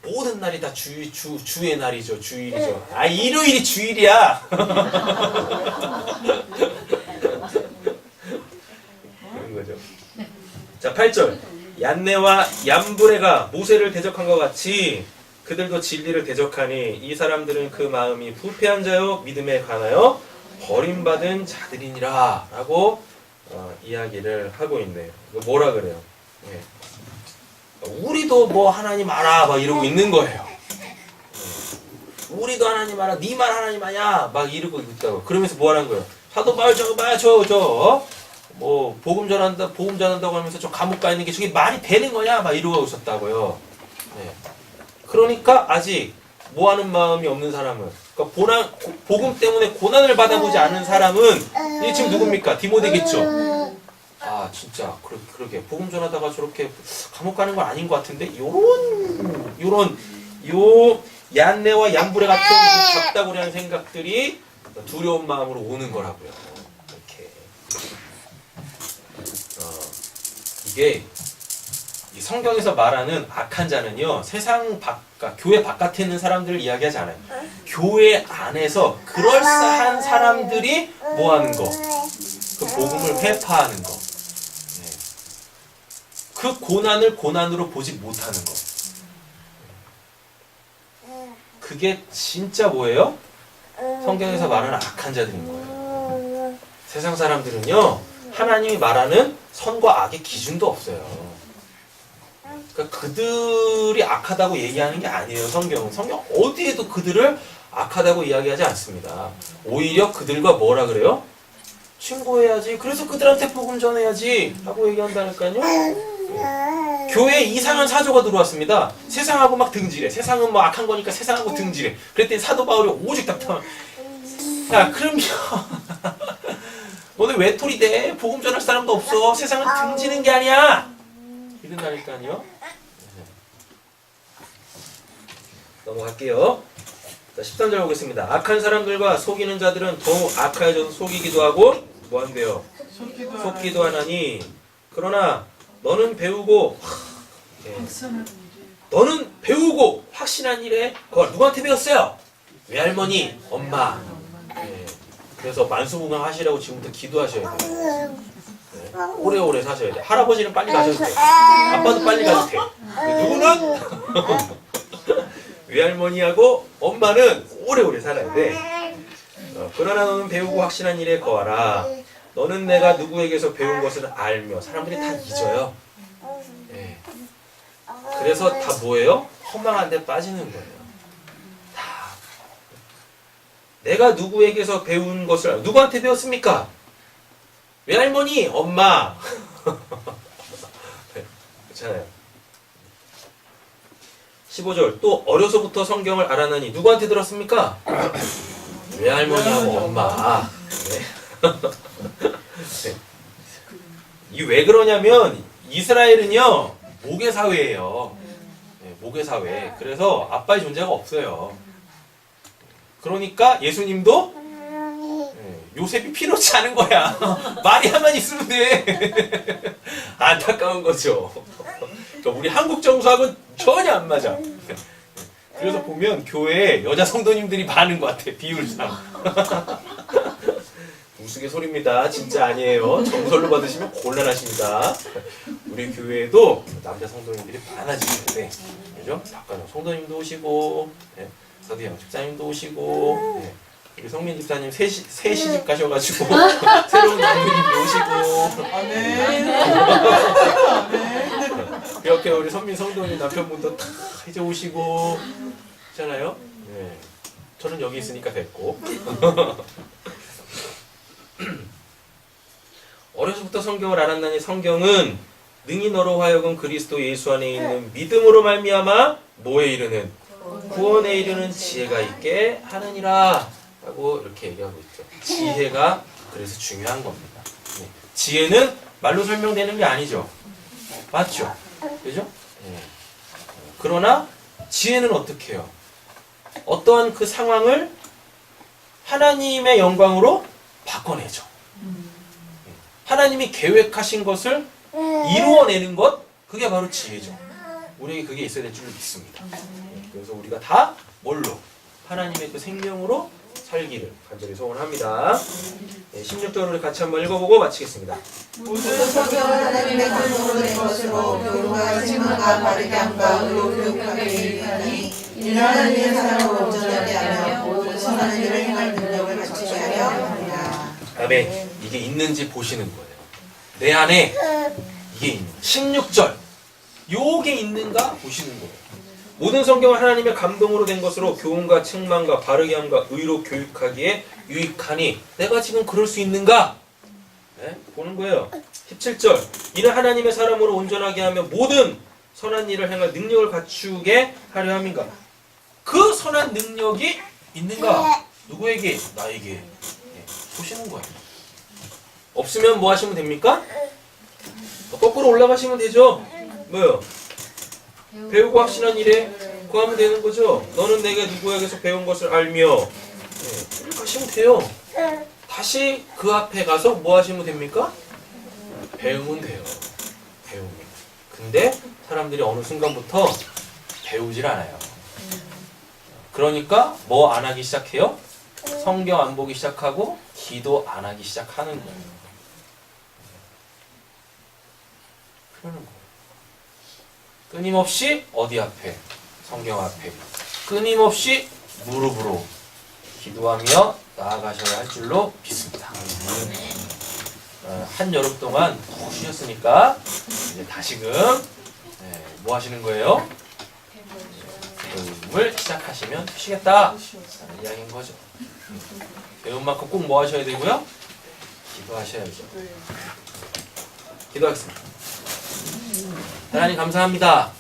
모든 날이 다 주의 날이죠. 주일이죠. 아, 일요일이 주일이야. 그런 거죠. 자, 8절. 얀네와 얌브레가 모세를 대적한 것 같이 그들도 진리를 대적하니 이 사람들은 그 마음이 부패한 자요 믿음에 관하여 버림받은 자들이니라 라고 이야기를 하고 있네요. 뭐라 그래요? 예. 우리도 뭐 하나님 알아 막 이러고 있는 거예요. 우리도 하나님 알아, 니만 하나님 아냐 막 이러고 있다고. 그러면서 뭐 하는 거예요? 사도 바울 뭐 복음 전한다고 하면서 저 감옥 가 있는 게 저게 말이 되는 거냐 막 이러고 있었다고요. 네. 그러니까 아직 뭐 하는 마음이 없는 사람은, 그러니까 복음 때문에 고난을 받아보지 않은 사람은 이게 지금 누굽니까? 디모데겠죠. 아 진짜 그러게 복음 전하다가 저렇게 감옥 가는 건 아닌 것 같은데 요런 얀네와 얌브레 같은 잡다구리한 생각들이 두려운 마음으로 오는 거라고요. 이렇게 이게 이 성경에서 말하는 악한 자는요 세상 바깥 교회 바깥에 있는 사람들을 이야기하지 않아요. 교회 안에서 그럴싸한 사람들이 뭐하는 거, 그 복음을 회파하는 거. 그 고난을 고난으로 보지 못하는 것. 그게 진짜 뭐예요? 성경에서 말하는 악한 자들인 거예요. 세상 사람들은요, 하나님이 말하는 선과 악의 기준도 없어요. 그러니까 그들이 악하다고 얘기하는 게 아니에요, 성경은. 성경 어디에도 그들을 악하다고 이야기하지 않습니다. 오히려 그들과 뭐라 그래요? 친구해야지. 그래서 그들한테 복음 전해야지. 라고 얘기한다니까요. 교회에 이상한 사조가 들어왔습니다. 세상하고 막 등지래. 세상은 뭐 악한 거니까 세상하고 등지래. 그랬더니 사도 바울이 오직 답답한. 야, 그러면 너네 외톨이 돼. 복음 전할 사람도 없어. 세상은 등지는 게 아니야. 이런다니까요. 넘어갈게요. 자, 13절 보겠습니다. 악한 사람들과 속이는 자들은 더욱 악하여져서 속이기도 하고 뭐 한대요? 속기도 하나니 그러나 너는 배우고 너는 배우고 확신한 일에 그걸 누구한테 배웠어요? 외할머니, 엄마. 네. 그래서 만수무강 하시라고 지금부터 기도하셔야 돼요. 네. 오래오래 사셔야 돼요. 할아버지는 빨리 가셔도 돼요. 아빠도 빨리 가도 돼요. 누구는? 외할머니하고 엄마는 오래오래 살아야 돼. 그러나 너는 배우고 확신한 일에 거하라. 너는 내가 누구에게서 배운 것을 알며. 사람들이 다 잊어요. 네. 그래서 다 뭐예요? 허망한 데 빠지는 거예요. 다. 내가 누구에게서 배운 것을 알며. 누구한테 배웠습니까? 외할머니, 엄마. 네. 그렇잖아요. 15절 또 어려서부터 성경을 알았느니 누구한테 들었습니까? 외할머니하고 엄마. 네. 네. 이 왜 그러냐면 이스라엘은요 모계 사회예요. 네, 모계 사회. 그래서 아빠의 존재가 없어요. 그러니까 예수님도 요셉이 필요치 않은 거야. 마리아만 있으면 돼. 안타까운 거죠. 그러니까 우리 한국 정서하고는 전혀 안 맞아. 그래서 보면 교회에 여자 성도님들이 많은 것 같아. 비율상. 우스갯소리입니다. 진짜 아니에요. 정설로 받으시면 곤란하십니다. 우리 교회에도 남자 성도님들이 많아지는데, 그죠? 박관영 성도님도 오시고, 네. 서두영 집사님도 오시고, 네. 우리 성민 집사님 새 시집 가셔가지고 새로운 남편님도 오시고, 아멘. 이렇게 우리 선민 성도님 남편분도 다 이제 오시고 있잖아요. 네. 저는 여기 있으니까 됐고. 어려서부터 성경을 알았나니 성경은 능히 너로 하여금 그리스도 예수 안에 있는 믿음으로 말미암아 뭐에 이르는 구원에 이르는 지혜가 있게 하느니라 라고 이렇게 얘기하고 있죠. 지혜가 그래서 중요한 겁니다. 네. 지혜는 말로 설명되는 게 아니죠. 맞죠? 그죠? 네. 그러나 지혜는 어떻게 해요? 어떠한 그 상황을 하나님의 영광으로 바꿔내죠. 하나님이 계획하신 것을 이루어내는 것, 그게 바로 지혜죠. 우리에게 그게 있어야 될 줄 믿습니다. 그래서 우리가 다 뭘로? 하나님의 그 생명으로 살기를 간절히 소원합니다. 16절을 같이 한번 읽어보고 마치겠습니다. 모든 성경을 하나님의 근원으로 된 것으로 교훈과 책망과 바르게 함과 의로 교육하게 이르니 이는 하나님의 사랑을 온전하게 하며 모든 선한 일을 행할 능력을 갖추게 하려 합니다. 아멘. 이게 있는지 보시는 거예요. 내 안에 이게 있는 16절 요게 있는가 보시는 거예요. 모든 성경은 하나님의 감동으로 된 것으로 교훈과 책망과 바르게 함과 의로 교육하기에 유익하니 내가 지금 그럴 수 있는가? 네? 보는 거예요. 17절 이는 하나님의 사람으로 온전하게 하며 모든 선한 일을 행할 능력을 갖추게 하려 함인가? 그 선한 능력이 있는가? 누구에게? 나에게. 네, 보시는 거예요. 없으면 뭐 하시면 됩니까? 거꾸로 올라가시면 되죠. 뭐요? 배우고 확신한 일에 구하면 되는 거죠. 너는 내가 누구에게서 배운 것을 알며 네, 가시면 돼요. 다시 그 앞에 가서 뭐 하시면 됩니까? 배우면 돼요. 배우면. 근데 사람들이 어느 순간부터 배우질 않아요. 그러니까 뭐 안 하기 시작해요? 성경 안 보기 시작하고 기도 안 하기 시작하는 거예요. 그러는 거예요. 끊임없이 어디 앞에? 성경 앞에. 끊임없이 무릎으로 기도하며 나아가셔야 할 줄로 믿습니다. 한 여름 동안 푹 쉬셨으니까 이제 다시금 뭐 하시는 거예요? 배움을 시작하시면 되시겠다 라는 이야기인 거죠. 배운 만큼 꼭 뭐 하셔야 되고요? 기도하셔야죠. 기도하겠습니다. 하나님 감사합니다.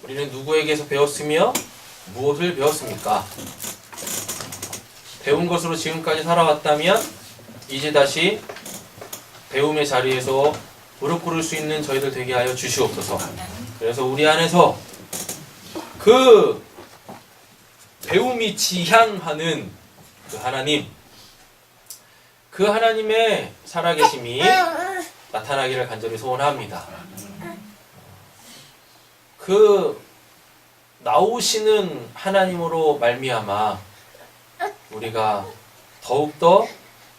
우리는 누구에게서 배웠으며 무엇을 배웠습니까? 배운 것으로 지금까지 살아왔다면 이제 다시 배움의 자리에서 무릎 꿇을 수 있는 저희들 되게 하여 주시옵소서. 그래서 우리 안에서 그 배움이 지향하는 그 하나님, 그 하나님의 살아계심이 나타나기를 간절히 소원합니다. 그 나오시는 하나님으로 말미암아 우리가 더욱더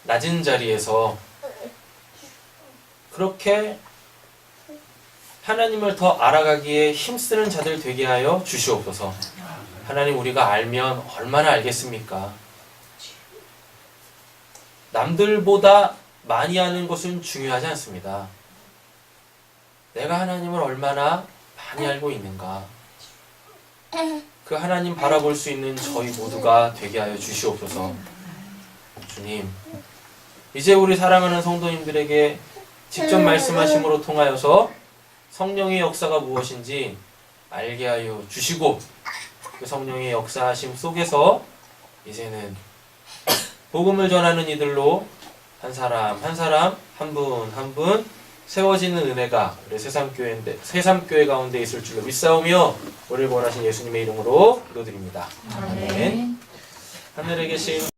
낮은 자리에서 그렇게 하나님을 더 알아가기에 힘쓰는 자들 되게 하여 주시옵소서. 하나님, 우리가 알면 얼마나 알겠습니까? 남들보다 많이 아는 것은 중요하지 않습니다. 내가 하나님을 얼마나 많이 알고 있는가? 그 하나님 바라볼 수 있는 저희 모두가 되게 하여 주시옵소서. 주님, 이제 우리 사랑하는 성도님들에게 직접 말씀하심으로 통하여서 성령의 역사가 무엇인지 알게 하여 주시고 그 성령의 역사하심 속에서 이제는 복음을 전하는 이들로 한 사람 한 사람 한 분 한 분 세워지는 은혜가 우리 새삼교회 가운데 있을 줄로 믿사오며 우리를 원하신 예수님의 이름으로 기도드립니다. 아멘. 하늘에 계신